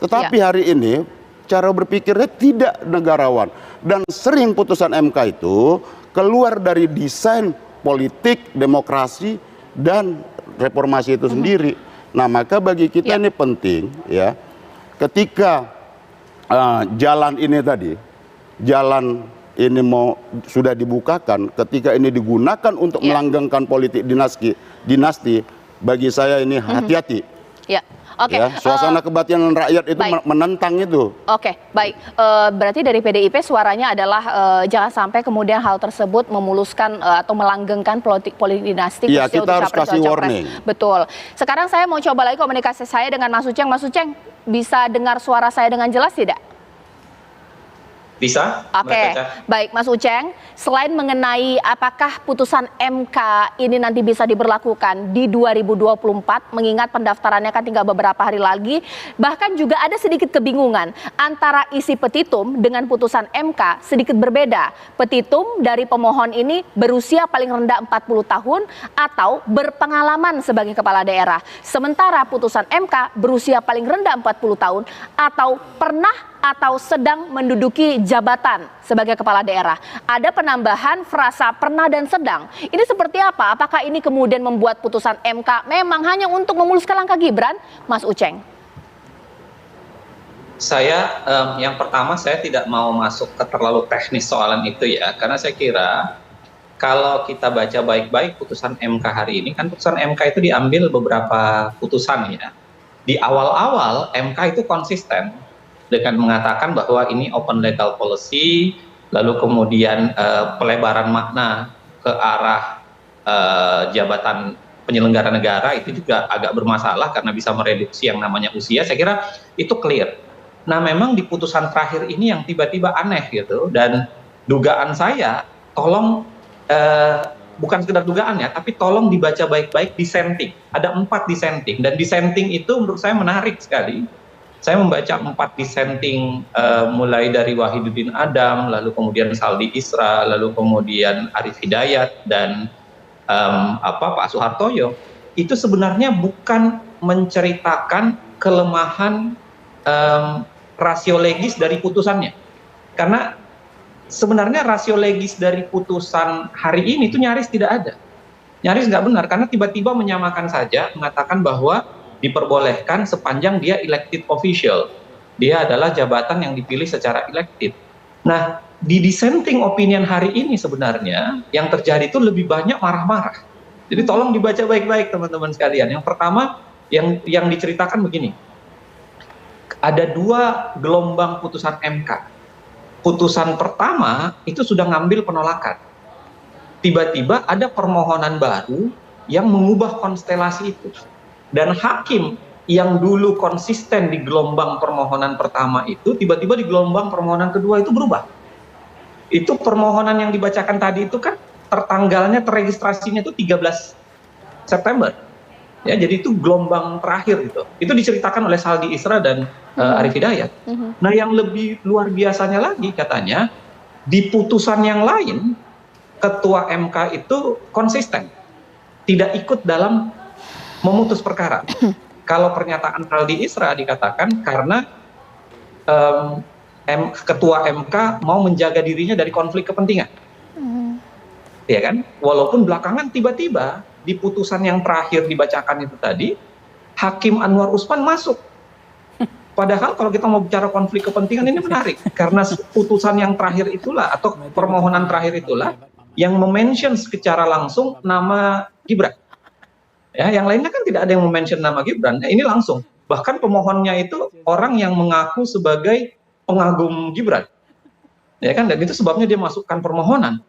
Tetapi hari ini cara berpikirnya tidak negarawan. Dan sering putusan MK itu keluar dari desain politik, demokrasi, dan reformasi itu sendiri. Nah, maka bagi kita ini penting ya, ketika jalan ini tadi, jalan ini sudah dibukakan, ketika ini digunakan untuk melanggengkan politik dinasti, bagi saya ini hati-hati. Ya, suasana kebatinan rakyat itu menentang itu. Oke, baik. Berarti dari PDIP suaranya adalah jangan sampai kemudian hal tersebut memuluskan atau melanggengkan politik dinasti. Iya, kita harus kasih warning. Betul. Sekarang saya mau coba lagi komunikasi saya dengan Mas Uceng. Mas Uceng, bisa dengar suara saya dengan jelas tidak? Bisa. Oke, baik Mas Uceng, selain mengenai apakah putusan MK ini nanti bisa diberlakukan di 2024, mengingat pendaftarannya kan tinggal beberapa hari lagi, bahkan juga ada sedikit kebingungan antara isi petitum dengan putusan MK sedikit berbeda. Petitum dari pemohon ini berusia paling rendah 40 tahun atau berpengalaman sebagai kepala daerah. Sementara putusan MK berusia paling rendah 40 tahun atau pernah atau sedang menduduki jabatan sebagai kepala daerah. Ada penambahan frasa pernah dan sedang. Ini seperti apa? Apakah ini kemudian membuat putusan MK memang hanya untuk memuluskan langkah Gibran, Mas Uceng? Saya, yang pertama saya tidak mau masuk ke terlalu teknis soalan itu ya, karena saya kira kalau kita baca baik-baik putusan MK hari ini, kan putusan MK itu diambil beberapa putusan ya. Di awal-awal MK itu konsisten dengan mengatakan bahwa ini open legal policy, lalu kemudian pelebaran makna ke arah jabatan penyelenggara negara itu juga agak bermasalah karena bisa mereduksi yang namanya usia. Saya kira itu clear. Nah, memang di putusan terakhir ini yang tiba-tiba aneh gitu, dan dugaan saya tolong bukan sekedar dugaan ya, tapi tolong dibaca baik-baik dissenting. Ada 4 dissenting, dan dissenting itu menurut saya menarik sekali. Saya membaca 4 dissenting mulai dari Wahiduddin Adam, lalu kemudian Saldi Isra, lalu kemudian Arif Hidayat dan Pak Soehartoyo. Itu sebenarnya bukan menceritakan kelemahan rasio legis dari putusannya. Karena sebenarnya rasio legis dari putusan hari ini itu nyaris tidak ada. Nyaris nggak benar, karena tiba-tiba menyamakan saja, mengatakan bahwa diperbolehkan sepanjang dia elected official. Dia adalah jabatan yang dipilih secara elected. Nah, di dissenting opinion hari ini sebenarnya yang terjadi itu lebih banyak marah-marah. Jadi tolong dibaca baik-baik teman-teman sekalian. Yang pertama yang diceritakan begini. Ada 2 gelombang putusan MK. Putusan pertama itu sudah ngambil penolakan. Tiba-tiba ada permohonan baru yang mengubah konstelasi itu. Dan hakim yang dulu konsisten di gelombang permohonan pertama itu, tiba-tiba di gelombang permohonan kedua itu berubah. Itu permohonan yang dibacakan tadi itu kan terregistrasinya itu 13 September. Ya, jadi itu gelombang terakhir gitu. Itu diceritakan oleh Saldi Isra dan Arif Hidayat. Nah, yang lebih luar biasanya lagi katanya, di putusan yang lain, Ketua MK itu konsisten. Tidak ikut dalam memutus perkara. Kalau pernyataan Saldi Isra dikatakan karena Ketua MK mau menjaga dirinya dari konflik kepentingan. Ya kan? Walaupun belakangan tiba-tiba di putusan yang terakhir dibacakan itu tadi, Hakim Anwar Usman masuk. Padahal kalau kita mau bicara konflik kepentingan ini menarik, karena putusan yang terakhir itulah, atau permohonan terakhir itulah, yang memention secara langsung nama Gibran. Ya, yang lainnya kan tidak ada yang memention nama Gibran. Ya, ini langsung. Bahkan pemohonnya itu orang yang mengaku sebagai pengagum Gibran. Ya kan, dan itu sebabnya dia masukkan permohonan.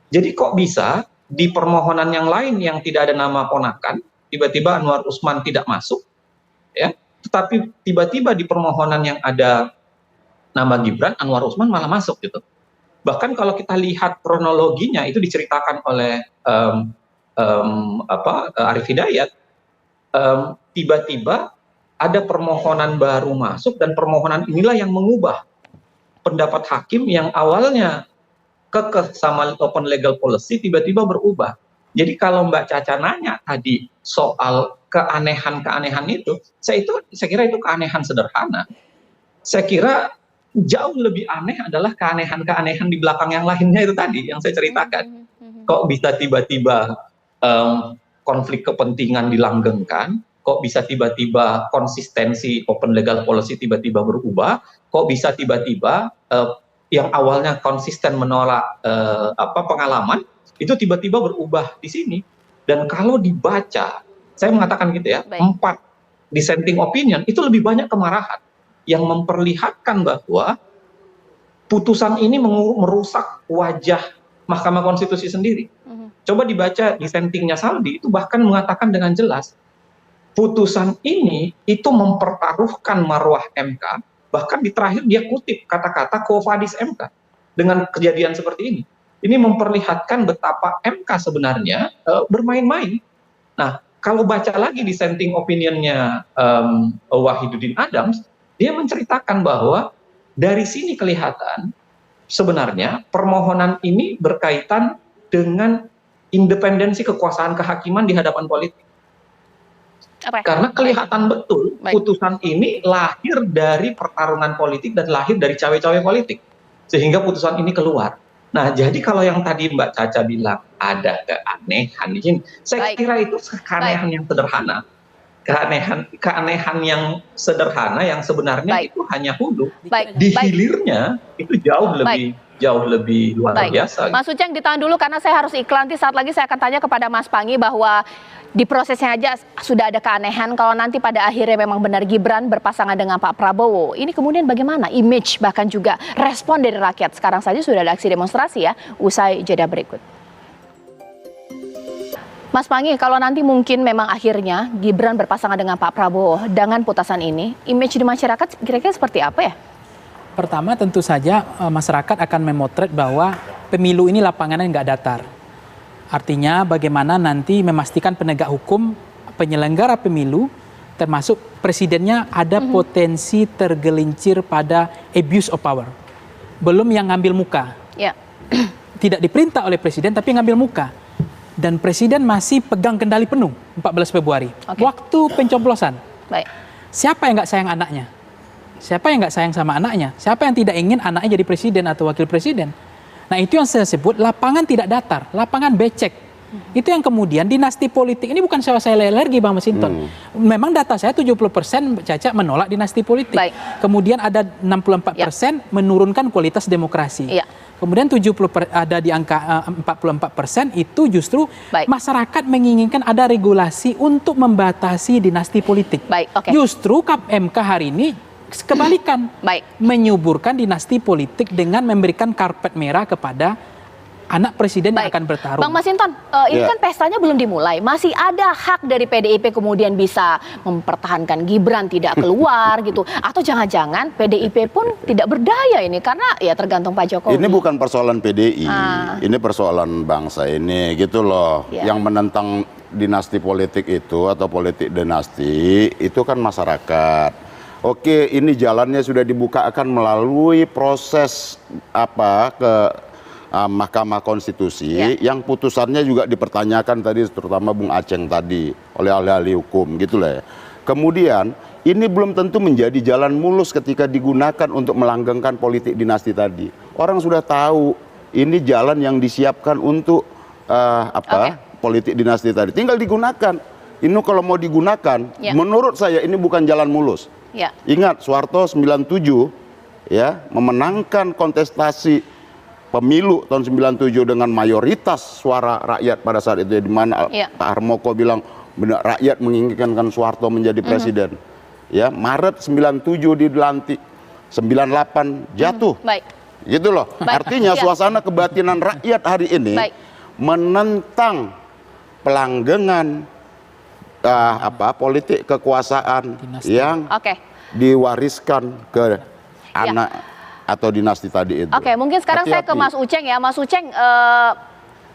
Jadi kok bisa di permohonan yang lain yang tidak ada nama ponakan, tiba-tiba Anwar Usman tidak masuk, ya, tetapi tiba-tiba di permohonan yang ada nama Gibran, Anwar Usman malah masuk gitu. Bahkan kalau kita lihat kronologinya itu diceritakan oleh Arif Hidayat, tiba-tiba ada permohonan baru masuk dan permohonan inilah yang mengubah pendapat hakim yang awalnya kekeh sama open legal policy tiba-tiba berubah. Jadi kalau Mbak Caca nanya tadi soal keanehan-keanehan itu, saya kira itu keanehan sederhana. Saya kira jauh lebih aneh adalah keanehan-keanehan di belakang yang lainnya itu tadi yang saya ceritakan. Kok bisa tiba-tiba konflik kepentingan dilanggengkan? Kok bisa tiba-tiba konsistensi open legal policy tiba-tiba berubah? Kok bisa tiba-tiba yang awalnya konsisten menolak pengalaman itu tiba-tiba berubah di sini. Dan kalau dibaca, saya mengatakan gitu ya, 4 dissenting opinion itu lebih banyak kemarahan yang memperlihatkan bahwa putusan ini merusak wajah Mahkamah Konstitusi sendiri. Coba dibaca dissentingnya Saldi, itu bahkan mengatakan dengan jelas putusan ini itu mempertaruhkan marwah MK. Bahkan di terakhir dia kutip kata-kata quo vadis MK dengan kejadian seperti ini. Ini memperlihatkan betapa MK sebenarnya bermain-main. Nah, kalau baca lagi dissenting opinionnya Wahiduddin Adams, dia menceritakan bahwa dari sini kelihatan sebenarnya permohonan ini berkaitan dengan independensi kekuasaan kehakiman di hadapan politik. Karena kelihatan betul putusan ini lahir dari pertarungan politik dan lahir dari cawe-cawe politik. Sehingga putusan ini keluar. Nah, jadi kalau yang tadi Mbak Caca bilang ada keanehan di sini, saya kira itu keanehan yang sederhana. Keanehan yang sederhana yang sebenarnya itu hanya hulu. Di hilirnya itu jauh lebih luar biasa. Mas Uceng ditahan dulu karena saya harus iklan. Nanti saat lagi saya akan tanya kepada Mas Panggi bahwa di prosesnya aja sudah ada keanehan. Kalau nanti pada akhirnya memang benar Gibran berpasangan dengan Pak Prabowo, ini kemudian bagaimana image bahkan juga respon dari rakyat? Sekarang saja sudah ada aksi demonstrasi ya, usai jeda berikut. Mas Panggi, kalau nanti mungkin memang akhirnya Gibran berpasangan dengan Pak Prabowo dengan putusan ini, image di masyarakat kira-kira seperti apa ya? Pertama tentu saja masyarakat akan memotret bahwa pemilu ini lapangannya nggak datar. Artinya bagaimana nanti memastikan penegak hukum, penyelenggara pemilu, termasuk presidennya ada potensi tergelincir pada abuse of power. Belum yang ngambil muka. Ya. Tidak diperintah oleh presiden tapi ngambil muka. Dan presiden masih pegang kendali penuh 14 Februari. Waktu pencoblosan. Baik. Siapa yang nggak sayang anaknya? Siapa yang nggak sayang sama anaknya? Siapa yang tidak ingin anaknya jadi presiden atau wakil presiden? Nah itu yang saya sebut lapangan tidak datar, lapangan becek. Itu yang kemudian dinasti politik, ini bukan saya alergi Bang Masinton. Memang data saya 70% Caca menolak dinasti politik. Baik. Kemudian ada 64% menurunkan kualitas demokrasi. Ya. Kemudian ada di angka 44% itu justru masyarakat menginginkan ada regulasi untuk membatasi dinasti politik. Justru MK hari ini kebalikan, menyuburkan dinasti politik dengan memberikan karpet merah kepada anak presiden yang akan bertarung. Bang Masinton, ini kan pestanya belum dimulai. Masih ada hak dari PDIP kemudian bisa mempertahankan Gibran tidak keluar gitu. Atau jangan-jangan PDIP pun tidak berdaya ini karena ya tergantung Pak Jokowi. Ini bukan persoalan PDI, ini persoalan bangsa ini gitu loh. Yang menentang dinasti politik itu atau politik dinasti itu kan masyarakat. Oke, ini jalannya sudah dibukakan melalui proses ke Mahkamah Konstitusi yang putusannya juga dipertanyakan tadi, terutama Bung Aceng tadi oleh ahli-ahli hukum gitu lah ya. Kemudian ini belum tentu menjadi jalan mulus ketika digunakan untuk melanggengkan politik dinasti tadi. Orang sudah tahu ini jalan yang disiapkan untuk politik dinasti tadi. Tinggal digunakan. Ini kalau mau digunakan, menurut saya ini bukan jalan mulus. Ingat Soeharto 97 memenangkan kontestasi pemilu tahun 97 dengan mayoritas suara rakyat pada saat itu, di mana Pak Harmoko bilang benar rakyat menginginkan Soeharto menjadi presiden. Maret 97 dilantik, 98 jatuh. Gitu loh. Artinya suasana kebatinan rakyat hari ini menentang pelanggengan politik kekuasaan yang diwariskan ke anak atau dinasti tadi itu. Oke, mungkin sekarang saya ke Mas Uceng ya. Mas Uceng,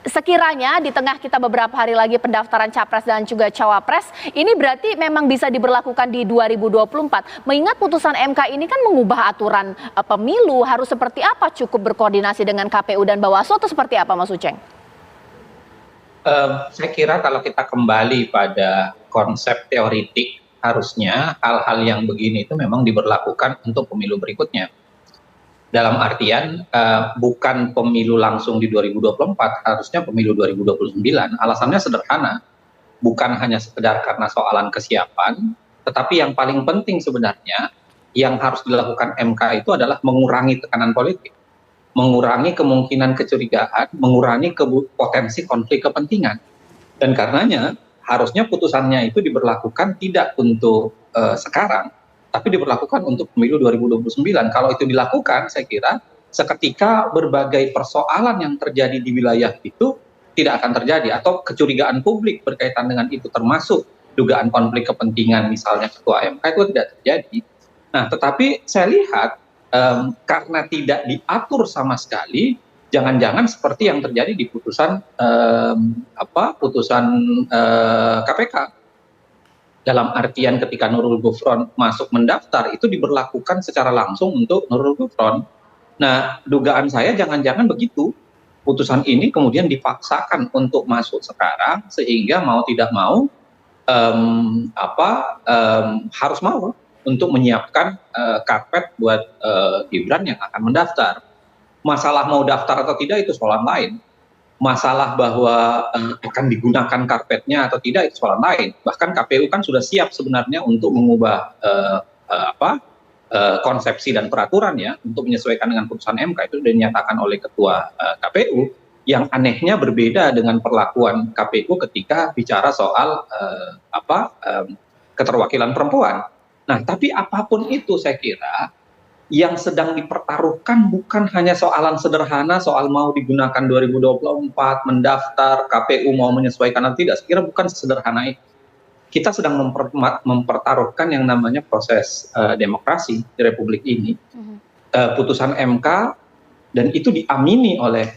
sekiranya di tengah kita beberapa hari lagi pendaftaran Capres dan juga Cawapres, ini berarti memang bisa diberlakukan di 2024. Mengingat putusan MK ini kan mengubah aturan pemilu, harus seperti apa? Cukup berkoordinasi dengan KPU dan Bawaslu atau seperti apa Mas Uceng? Saya kira kalau kita kembali pada konsep teoritik, harusnya hal-hal yang begini itu memang diberlakukan untuk pemilu berikutnya. Dalam artian bukan pemilu langsung di 2024, harusnya pemilu 2029. Alasannya sederhana, bukan hanya sekedar karena soalan kesiapan, tetapi yang paling penting sebenarnya yang harus dilakukan MK itu adalah mengurangi tekanan politik, mengurangi kemungkinan kecurigaan, mengurangi potensi konflik kepentingan. Dan karenanya harusnya putusannya itu diberlakukan tidak untuk sekarang, tapi diberlakukan untuk pemilu 2029. Kalau itu dilakukan, saya kira seketika berbagai persoalan yang terjadi di wilayah itu tidak akan terjadi, atau kecurigaan publik berkaitan dengan itu, termasuk dugaan konflik kepentingan misalnya ketua MK, itu tidak terjadi. Nah, tetapi saya lihat karena tidak diatur sama sekali, jangan-jangan seperti yang terjadi di putusan KPK. Dalam artian ketika Nurul Gufron masuk mendaftar, itu diberlakukan secara langsung untuk Nurul Gufron. Nah, dugaan saya jangan-jangan begitu. Putusan ini kemudian dipaksakan untuk masuk sekarang, sehingga mau tidak mau harus mau untuk menyiapkan karpet buat Gibran yang akan mendaftar. Masalah mau daftar atau tidak itu soal lain. Masalah bahwa akan digunakan karpetnya atau tidak itu soal lain. Bahkan KPU kan sudah siap sebenarnya untuk mengubah konsepsi dan peraturan ya, untuk menyesuaikan dengan putusan MK. Itu sudah dinyatakan oleh Ketua KPU. Yang anehnya berbeda dengan perlakuan KPU ketika bicara soal keterwakilan perempuan. Nah, tapi apapun itu saya kira yang sedang dipertaruhkan bukan hanya soalan sederhana soal mau digunakan 2024, mendaftar, KPU mau menyesuaikan atau tidak. Saya kira bukan sesederhana itu. Kita sedang mempertaruhkan yang namanya proses demokrasi di Republik ini. Putusan MK, dan itu diamini oleh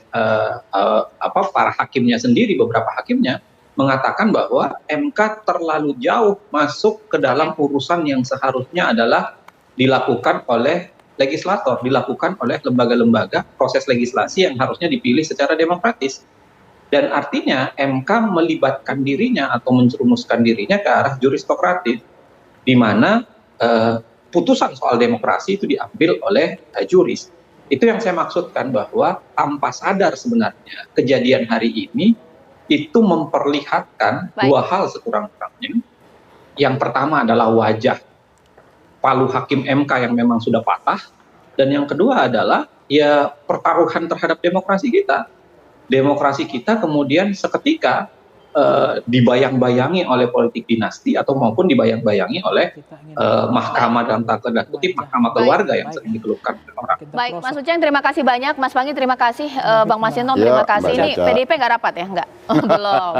para hakimnya sendiri, beberapa hakimnya, mengatakan bahwa MK terlalu jauh masuk ke dalam urusan yang seharusnya adalah dilakukan oleh legislator, dilakukan oleh lembaga-lembaga proses legislasi yang harusnya dipilih secara demokratis. Dan artinya MK melibatkan dirinya atau menjerumuskan dirinya ke arah juristokratif, di mana putusan soal demokrasi itu diambil oleh juris. Itu yang saya maksudkan, bahwa tanpa sadar sebenarnya kejadian hari ini itu memperlihatkan dua hal sekurang-kurangnya. Yang pertama adalah wajah palu hakim MK yang memang sudah patah, dan yang kedua adalah ya pertaruhan terhadap demokrasi kita. Demokrasi kita kemudian seketika dibayang-bayangi oleh politik dinasti atau maupun dibayang-bayangi oleh mahkamah dalam tanda kutip mahkamah keluarga yang sering dikeluhkan orang. Baik, Mas Uceng terima kasih banyak, Mas Pangi terima kasih, Bang Masinton terima kasih. Ini PDIP nggak rapat ya? Nggak? Belum.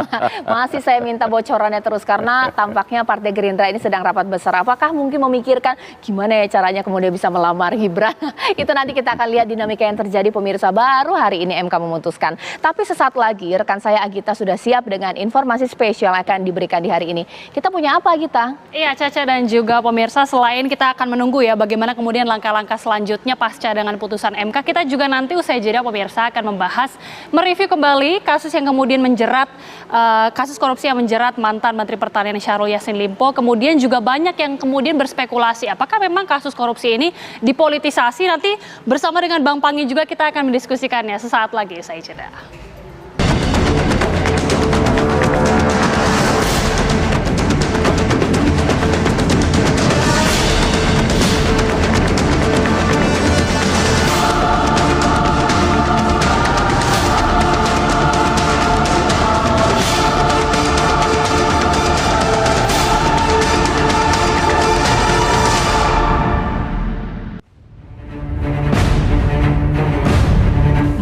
Masih saya minta bocorannya terus karena tampaknya Partai Gerindra ini sedang rapat besar. Apakah mungkin memikirkan gimana ya caranya kemudian bisa melamar Gibran? Itu nanti kita akan lihat dinamika yang terjadi pemirsa, baru hari ini MK memutuskan. Tapi sesaat lagi rekan saya Agita sudah siap dengan informasi spesial akan diberikan di hari ini. Kita punya apa, Gita? Iya, Caca dan juga pemirsa, selain kita akan menunggu ya bagaimana kemudian langkah-langkah selanjutnya pasca dengan putusan MK, kita juga nanti usai jeda pemirsa akan membahas, mereview kembali kasus yang kemudian menjerat, kasus korupsi yang menjerat mantan Menteri Pertanian Syahrul Yassin Limpo. Kemudian juga banyak yang kemudian berspekulasi apakah memang kasus korupsi ini dipolitisasi. Nanti bersama dengan Bang Pangi juga kita akan mendiskusikannya sesaat lagi usai jeda.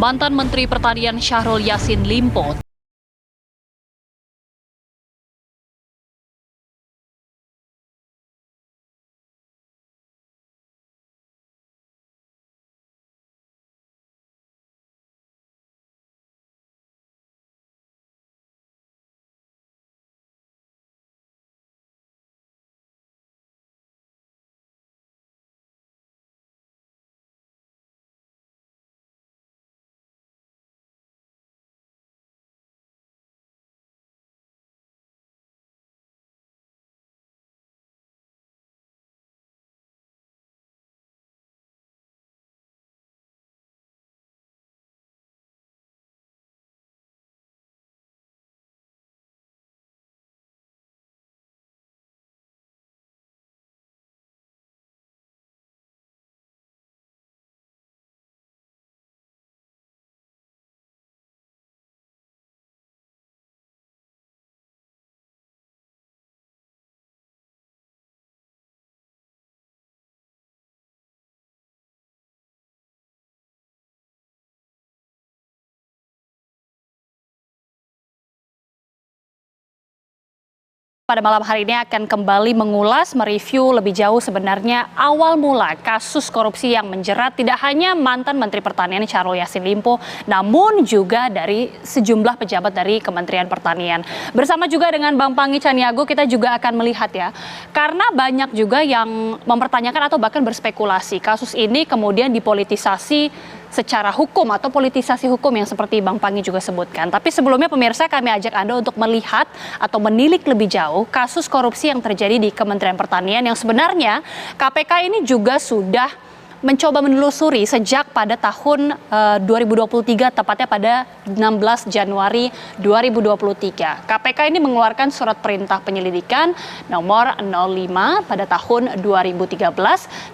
Mantan Menteri Pertanian Syahrul Yassin Limpo pada malam hari ini akan kembali mengulas, mereview lebih jauh sebenarnya awal mula kasus korupsi yang menjerat tidak hanya mantan Menteri Pertanian Syahrul Yassin Limpo, namun juga dari sejumlah pejabat dari Kementerian Pertanian. Bersama juga dengan Bang Pangi Caniago, kita juga akan melihat ya, karena banyak juga yang mempertanyakan atau bahkan berspekulasi kasus ini kemudian dipolitisasi secara hukum atau politisasi hukum yang seperti Bang Pangi juga sebutkan. Tapi sebelumnya pemirsa, kami ajak Anda untuk melihat atau menilik lebih jauh kasus korupsi yang terjadi di Kementerian Pertanian yang sebenarnya KPK ini juga sudah mencoba menelusuri sejak pada tahun 2023, tepatnya pada 16 Januari 2023. KPK ini mengeluarkan surat perintah penyelidikan nomor 05 pada tahun 2013.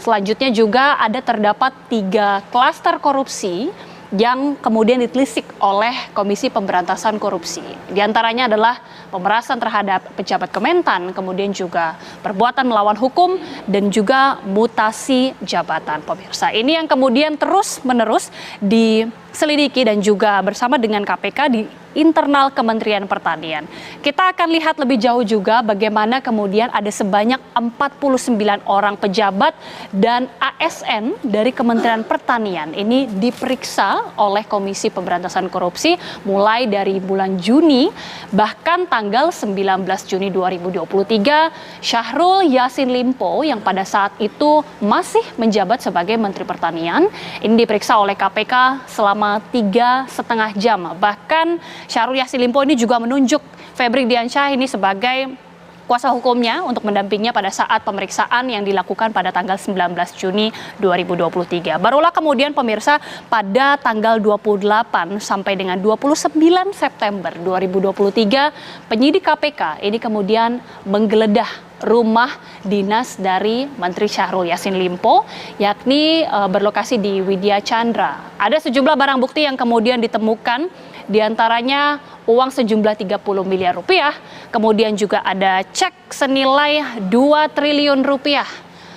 Selanjutnya juga ada terdapat 3 klaster korupsi yang kemudian ditelisik oleh Komisi Pemberantasan Korupsi. Di antaranya adalah pemerasan terhadap pejabat Kementan, kemudian juga perbuatan melawan hukum, dan juga mutasi jabatan. Pemirsa, ini yang kemudian terus-menerus diselidiki dan juga bersama dengan KPK di internal Kementerian Pertanian. Kita akan lihat lebih jauh juga bagaimana kemudian ada sebanyak 49 orang pejabat dan ASN dari Kementerian Pertanian ini diperiksa oleh Komisi Pemberantasan Korupsi mulai dari bulan Juni, bahkan tanggal 19 Juni 2023, Syahrul Yassin Limpo yang pada saat itu masih menjabat sebagai Menteri Pertanian ini diperiksa oleh KPK selama 3,5 jam. Bahkan Syahrul Yassin Limpo ini juga menunjuk Febri Diansyah ini sebagai kuasa hukumnya untuk mendampinginya pada saat pemeriksaan yang dilakukan pada tanggal 19 Juni 2023. Barulah kemudian pemirsa pada tanggal 28 sampai dengan 29 September 2023 penyidik KPK ini kemudian menggeledah rumah dinas dari Menteri Syahrul Yassin Limpo, yakni berlokasi di Widya Chandra. Ada sejumlah barang bukti yang kemudian ditemukan, diantaranya uang sejumlah 30 miliar rupiah, kemudian juga ada cek senilai 2 triliun rupiah,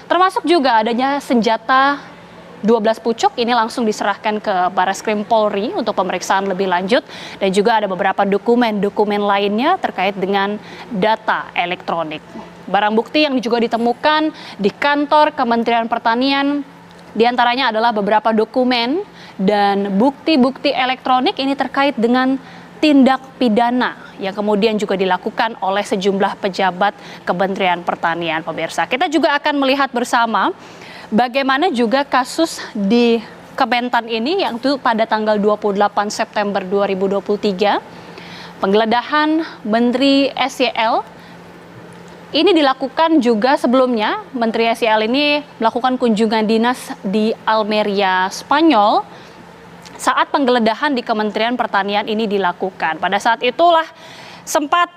termasuk juga adanya senjata 12 pucuk ini langsung diserahkan ke Barreskrim Polri untuk pemeriksaan lebih lanjut, dan juga ada beberapa dokumen-dokumen lainnya terkait dengan data elektronik. Barang bukti yang juga ditemukan di kantor Kementerian Pertanian diantaranya adalah beberapa dokumen dan bukti-bukti elektronik ini terkait dengan tindak pidana yang kemudian juga dilakukan oleh sejumlah pejabat Kementerian Pertanian, pemirsa. Kita juga akan melihat bersama bagaimana juga kasus di Kementan ini, yang itu pada tanggal 28 September 2023, penggeledahan Menteri SYL ini dilakukan juga sebelumnya. Menteri SYL ini melakukan kunjungan dinas di Almeria, Spanyol, saat penggeledahan di Kementerian Pertanian ini dilakukan. Pada saat itulah sempat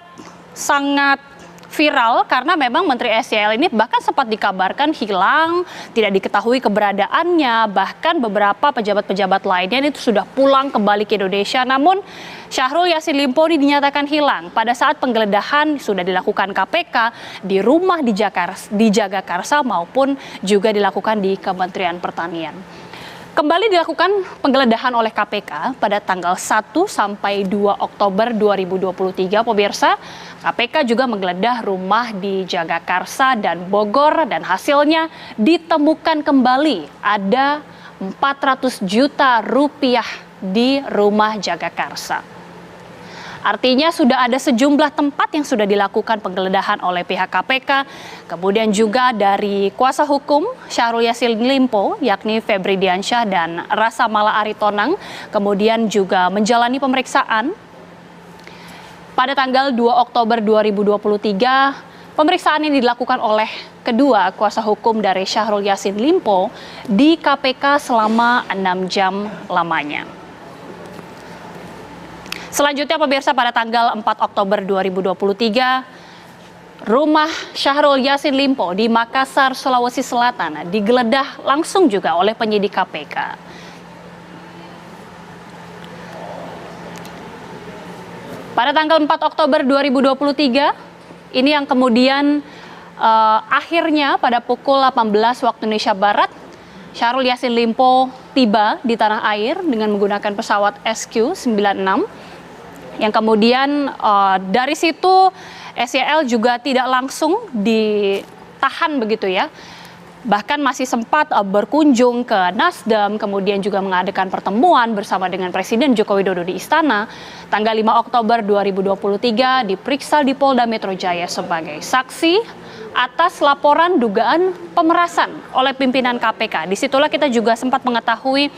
sangat viral karena memang Menteri SYL ini bahkan sempat dikabarkan hilang, tidak diketahui keberadaannya, bahkan beberapa pejabat-pejabat lainnya itu sudah pulang kembali ke Indonesia. Namun Syahrul Yassin Limpo ini dinyatakan hilang pada saat penggeledahan sudah dilakukan KPK di rumah di Jagakarsa maupun juga dilakukan di Kementerian Pertanian. Kembali dilakukan penggeledahan oleh KPK pada tanggal 1 sampai 2 Oktober 2023, pemirsa. KPK juga menggeledah rumah di Jagakarsa dan Bogor, dan hasilnya ditemukan kembali ada 400 juta rupiah di rumah Jagakarsa. Artinya sudah ada sejumlah tempat yang sudah dilakukan penggeledahan oleh pihak KPK. Kemudian juga dari kuasa hukum Syahrul Yassin Limpo, yakni Febri Diansyah dan Rasa Mala Aritonang, kemudian juga menjalani pemeriksaan. Pada tanggal 2 Oktober 2023, pemeriksaan ini dilakukan oleh kedua kuasa hukum dari Syahrul Yassin Limpo di KPK selama 6 jam lamanya. Selanjutnya pemirsa, pada tanggal 4 Oktober 2023, rumah Syahrul Yassin Limpo di Makassar, Sulawesi Selatan digeledah langsung juga oleh penyidik KPK. Pada tanggal 4 Oktober 2023, ini yang kemudian akhirnya pada pukul 18 waktu Indonesia Barat, Syahrul Yassin Limpo tiba di tanah air dengan menggunakan pesawat SQ-96. Yang kemudian dari situ SYL juga tidak langsung ditahan begitu ya. Bahkan masih sempat berkunjung ke Nasdem, kemudian juga mengadakan pertemuan bersama dengan Presiden Joko Widodo di Istana. Tanggal 5 Oktober 2023 diperiksa di Polda Metro Jaya sebagai saksi atas laporan dugaan pemerasan oleh pimpinan KPK. Disitulah kita juga sempat mengetahui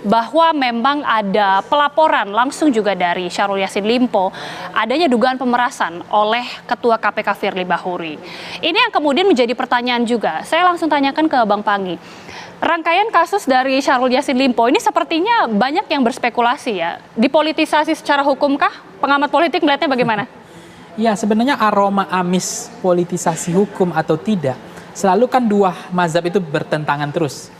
bahwa memang ada pelaporan langsung juga dari Syahrul Yassin Limpo adanya dugaan pemerasan oleh Ketua KPK Firly Bahuri. Ini yang kemudian menjadi pertanyaan juga. Saya langsung tanyakan ke Bang Panggi. Rangkaian kasus dari Syahrul Yassin Limpo ini sepertinya banyak yang berspekulasi ya. Dipolitisasi secara hukumkah? Pengamat politik melihatnya bagaimana? Ya, sebenarnya aroma amis politisasi hukum atau tidak, selalu kan dua mazhab itu bertentangan terus.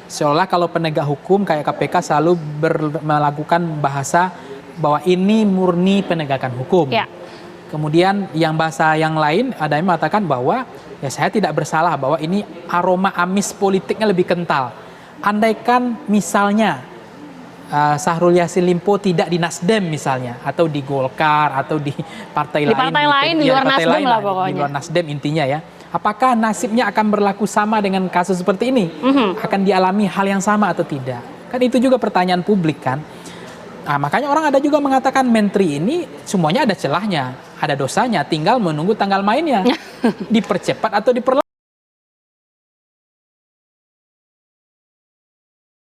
Seolah kalau penegak hukum kayak KPK selalu melakukan bahasa bahwa ini murni penegakan hukum. Ya. Kemudian yang bahasa yang lain ada yang mengatakan bahwa ya saya tidak bersalah, bahwa ini aroma amis politiknya lebih kental. Andaikan misalnya Syahrul Yassin Limpo tidak di Nasdem misalnya, atau di Golkar, atau di partai lain. Di partai lain, di luar Nasdem lah pokoknya. Di luar Nasdem intinya ya. Apakah nasibnya akan berlaku sama dengan kasus seperti ini? Akan dialami hal yang sama atau tidak? Kan itu juga pertanyaan publik kan. Nah, makanya orang ada juga mengatakan menteri ini semuanya ada celahnya, ada dosanya, tinggal menunggu tanggal mainnya. Dipercepat atau diperlambat.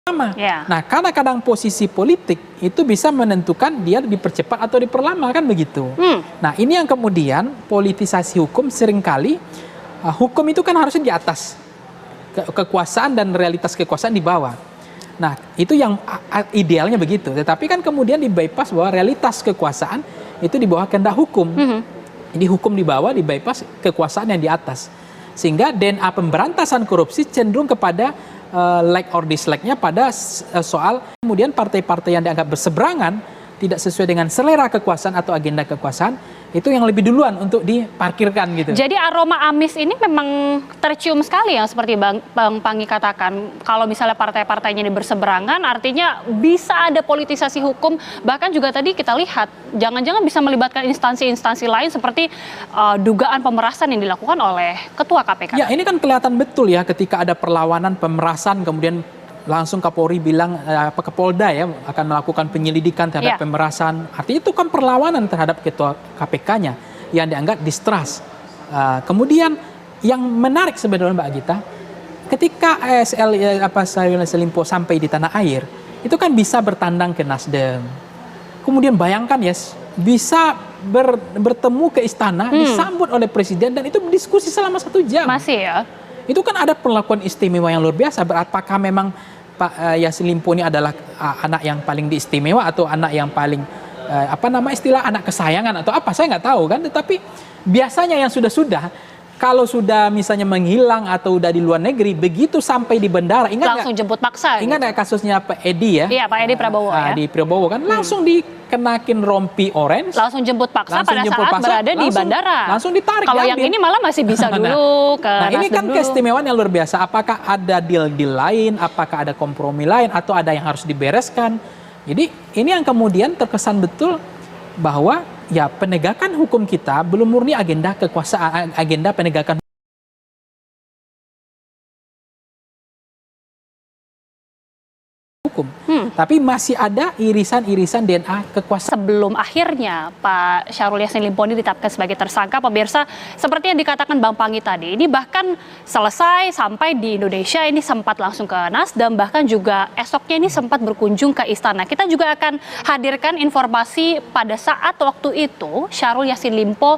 lama. Nah, kadang-kadang posisi politik itu bisa menentukan dia dipercepat atau diperlama, kan begitu. Nah, ini yang kemudian politisasi hukum seringkali, hukum itu kan harusnya di atas, kekuasaan dan realitas kekuasaan di bawah. Nah, itu yang idealnya begitu. Tetapi kan kemudian di bypass bahwa realitas kekuasaan itu di bawah kehendak hukum. Jadi hukum di bawah, di bypass kekuasaan yang di atas. Sehingga DNA pemberantasan korupsi cenderung kepada like or dislike-nya pada soal kemudian partai-partai yang dianggap berseberangan tidak sesuai dengan selera kekuasaan atau agenda kekuasaan, itu yang lebih duluan untuk diparkirkan gitu. Jadi aroma amis ini memang tercium sekali yang seperti Bang Panggi katakan. Kalau misalnya partai-partainya ini berseberangan, artinya bisa ada politisasi hukum. Bahkan juga tadi kita lihat, jangan-jangan bisa melibatkan instansi-instansi lain seperti dugaan pemerasan yang dilakukan oleh Ketua KPK. Ya, ini kan kelihatan betul ya ketika ada perlawanan pemerasan, kemudian langsung Kapolri bilang Kapolda ya akan melakukan penyelidikan terhadap pemerasan. Artinya itu kan perlawanan terhadap Ketua KPK-nya yang dianggap distrust. Kemudian yang menarik sebenarnya Mbak Gita, ketika Syahrul Yassin Limpo sampai di tanah air, itu kan bisa bertandang ke Nasdem. Kemudian bayangkan ya, bisa bertemu ke istana, disambut oleh Presiden dan itu berdiskusi selama 1 jam. Masih ya? Itu kan ada perlakuan istimewa yang luar biasa. Apakah memang Pak Yassin Limpo ini adalah anak yang paling diistimewa atau anak yang paling istilah anak kesayangan atau apa, saya nggak tahu kan. Tetapi biasanya yang sudah kalau sudah misalnya menghilang atau udah di luar negeri, begitu sampai di bandara, langsung jemput paksa. Ingat nggak kasusnya Pak Edi ya? Iya, Pak Edi Prabowo ya. Di Prabowo kan langsung dikenakin rompi orange. Langsung jemput paksa pada saat berada di bandara. Langsung ditarik. Kalau yang ini malah masih bisa dulu ke Nah, ini kan dulu. keistimewaan yang luar biasa. Apakah ada deal-deal lain? Apakah ada kompromi lain? Atau ada yang harus dibereskan? Jadi ini yang kemudian terkesan betul bahwa ya penegakan hukum kita belum murni agenda kekuasaan, agenda penegakan hukum. Tapi masih ada irisan-irisan DNA kekuasaan. Sebelum akhirnya Pak Syahrul Yassin Limpo ini ditetapkan sebagai tersangka, pemirsa, seperti yang dikatakan Bang Panggi tadi, ini bahkan selesai sampai di Indonesia ini sempat langsung ke Nasdem, bahkan juga esoknya ini sempat berkunjung ke istana. Kita juga akan hadirkan informasi pada saat waktu itu Syahrul Yassin Limpo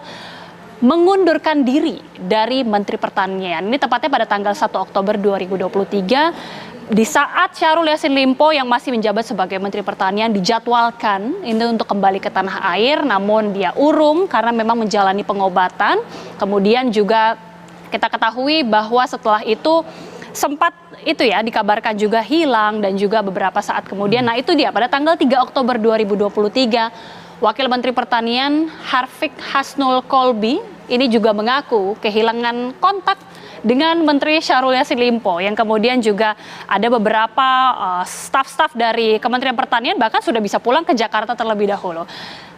mengundurkan diri dari Menteri Pertanian. Ini tepatnya pada tanggal 1 Oktober 2023. Di saat Syahrul Yassin Limpo yang masih menjabat sebagai Menteri Pertanian dijadwalkan ini untuk kembali ke tanah air, namun dia urung karena memang menjalani pengobatan. Kemudian juga kita ketahui bahwa setelah itu sempat itu ya dikabarkan juga hilang dan juga beberapa saat kemudian. Nah itu dia pada tanggal 3 Oktober 2023 Wakil Menteri Pertanian Harfiq Hasnul Kolbi ini juga mengaku kehilangan kontak dengan Menteri Syahrul Yassin Limpo yang kemudian juga ada beberapa staf-staf dari Kementerian Pertanian bahkan sudah bisa pulang ke Jakarta terlebih dahulu.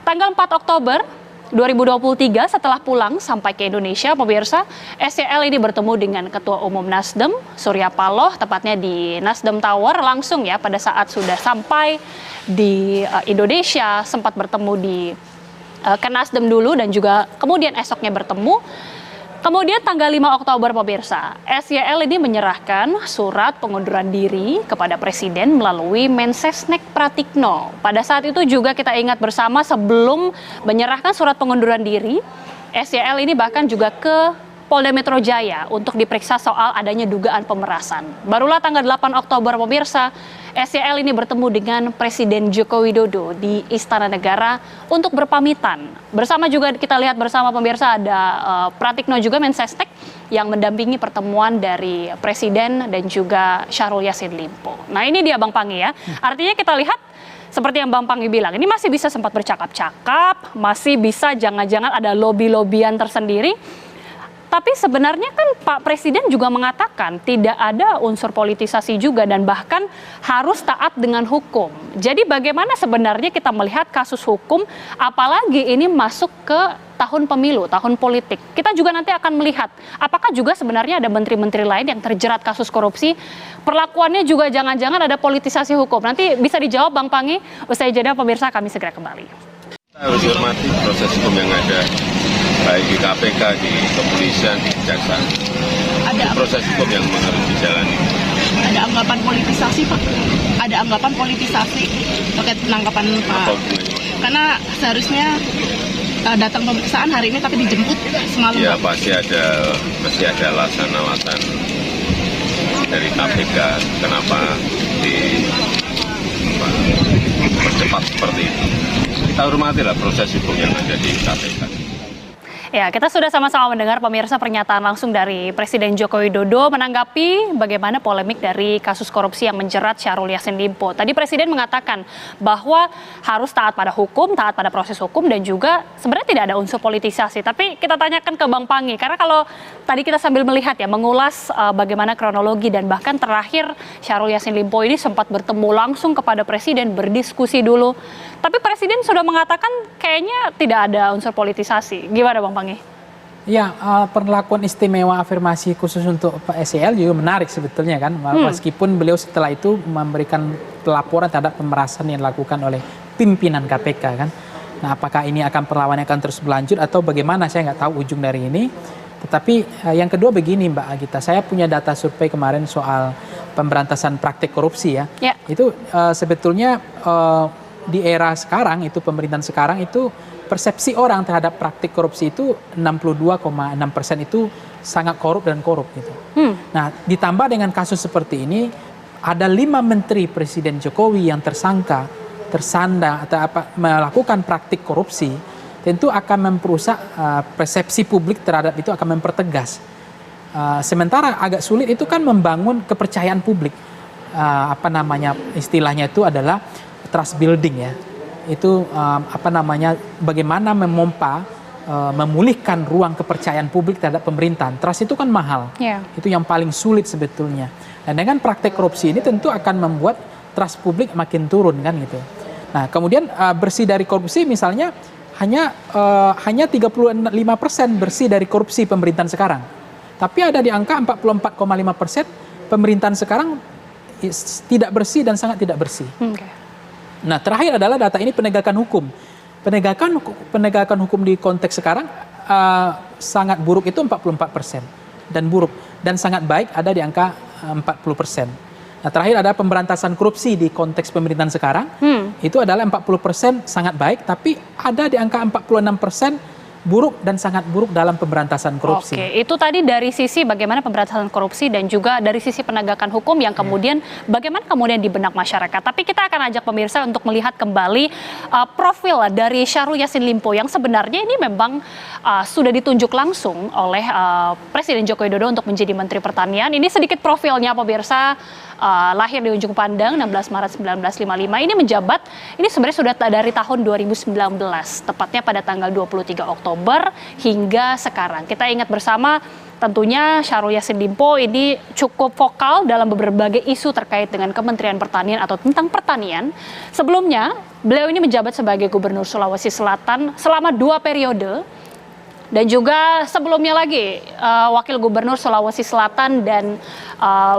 Tanggal 4 Oktober 2023 setelah pulang sampai ke Indonesia, pemirsa, SYL ini bertemu dengan Ketua Umum Nasdem, Surya Paloh, tepatnya di Nasdem Tower langsung ya pada saat sudah sampai di Indonesia, sempat bertemu di ke Nasdem dulu dan juga kemudian esoknya bertemu. Kemudian tanggal 5 Oktober pemirsa, SYL ini menyerahkan surat pengunduran diri kepada Presiden melalui Mensesnek Pratikno. Pada saat itu juga kita ingat bersama sebelum menyerahkan surat pengunduran diri, SYL ini bahkan juga ke Polda Metro Jaya untuk diperiksa soal adanya dugaan pemerasan. Barulah tanggal 8 Oktober pemirsa, SYL ini bertemu dengan Presiden Joko Widodo di Istana Negara untuk berpamitan. Bersama juga kita lihat bersama pemirsa ada Pratikno juga Mensesnek yang mendampingi pertemuan dari Presiden dan juga Syahrul Yassin Limpo. Nah ini dia Bang Panggi ya. Artinya kita lihat seperti yang Bang Panggi bilang, ini masih bisa sempat bercakap-cakap, masih bisa jangan-jangan ada lobby-lobbyan tersendiri. Tapi sebenarnya kan Pak Presiden juga mengatakan tidak ada unsur politisasi juga dan bahkan harus taat dengan hukum. Jadi bagaimana sebenarnya kita melihat kasus hukum apalagi ini masuk ke tahun pemilu, tahun politik. Kita juga nanti akan melihat apakah juga sebenarnya ada menteri-menteri lain yang terjerat kasus korupsi. Perlakuannya juga jangan-jangan ada politisasi hukum. Nanti bisa dijawab Bang Panggi. Usai jeda pemirsa kami segera kembali. Kita harus hormati proses hukum yang ada. Baik di KPK, di kepolisian, di kejaksaan. Ada proses hukum yang harus dijalani. Ada anggapan politisasi, Pak. Ada anggapan politisasi terkait penangkapan Pak. Karena seharusnya datang pemeriksaan hari ini tapi dijemput semalam. Ya pasti ada alasan-alasan dari KPK kenapa dipercepat seperti itu. Kita hormatilah proses hukum yang ada di KPK. Ya, kita sudah sama-sama mendengar pemirsa pernyataan langsung dari Presiden Joko Widodo menanggapi bagaimana polemik dari kasus korupsi yang menjerat Syahrul Yassin Limpo. Tadi Presiden mengatakan bahwa harus taat pada hukum, taat pada proses hukum, dan juga sebenarnya tidak ada unsur politisasi. Tapi kita tanyakan ke Bang Panggi, karena kalau tadi kita sambil melihat ya, mengulas bagaimana kronologi dan bahkan terakhir Syahrul Yassin Limpo ini sempat bertemu langsung kepada Presiden, berdiskusi dulu. Tapi Presiden sudah mengatakan kayaknya tidak ada unsur politisasi. Gimana Bang Panggi? Ya, perlakuan istimewa afirmasi khusus untuk Pak SEL juga menarik sebetulnya kan. Meskipun beliau setelah itu memberikan pelaporan terhadap pemerasan yang dilakukan oleh pimpinan KPK kan. Nah, apakah ini akan perlawanan akan terus berlanjut atau bagaimana, saya nggak tahu ujung dari ini. Tetapi yang kedua begini Mbak Agita, saya punya data survei kemarin soal pemberantasan praktik korupsi ya. Itu sebetulnya di era sekarang itu, pemerintahan sekarang itu, persepsi orang terhadap praktik korupsi itu 62,6% itu sangat korup dan korup gitu. Nah, ditambah dengan kasus seperti ini, ada 5 menteri Presiden Jokowi yang tersandang atau melakukan praktik korupsi, tentu akan memperusak persepsi publik terhadap itu, akan mempertegas. Sementara agak sulit itu kan membangun kepercayaan publik. Istilahnya itu adalah trust building ya. Itu bagaimana memulihkan ruang kepercayaan publik terhadap pemerintahan. Trust itu kan mahal. Itu yang paling sulit sebetulnya. Dan dengan praktek korupsi ini tentu akan membuat trust publik makin turun kan gitu. Nah, kemudian bersih dari korupsi misalnya hanya 35% bersih dari korupsi pemerintahan sekarang. Tapi ada di angka 44,5% pemerintahan sekarang tidak bersih dan sangat tidak bersih. Nah, terakhir adalah data ini penegakan hukum. Penegakan hukum di konteks sekarang sangat buruk itu 44% dan buruk, dan sangat baik ada di angka 40%. Nah, terakhir ada pemberantasan korupsi di konteks pemerintahan sekarang, itu adalah 40% sangat baik, tapi ada di angka 46% buruk dan sangat buruk dalam pemberantasan korupsi. Oke, itu tadi dari sisi bagaimana pemberantasan korupsi dan juga dari sisi penegakan hukum yang kemudian bagaimana kemudian di benak masyarakat. Tapi kita akan ajak pemirsa untuk melihat kembali profil dari Syahrul Yassin Limpo yang sebenarnya ini memang sudah ditunjuk langsung oleh Presiden Joko Widodo untuk menjadi Menteri Pertanian. Ini sedikit profilnya pemirsa. Lahir di Ujung Pandang 16 Maret 1955, ini menjabat, ini sebenarnya sudah dari tahun 2019, tepatnya pada tanggal 23 Oktober hingga sekarang. Kita ingat bersama tentunya Syahrul Yassin Limpo ini cukup vokal dalam berbagai isu terkait dengan Kementerian Pertanian atau tentang pertanian. Sebelumnya, beliau ini menjabat sebagai Gubernur Sulawesi Selatan selama 2 periode. Dan juga sebelumnya lagi Wakil Gubernur Sulawesi Selatan dan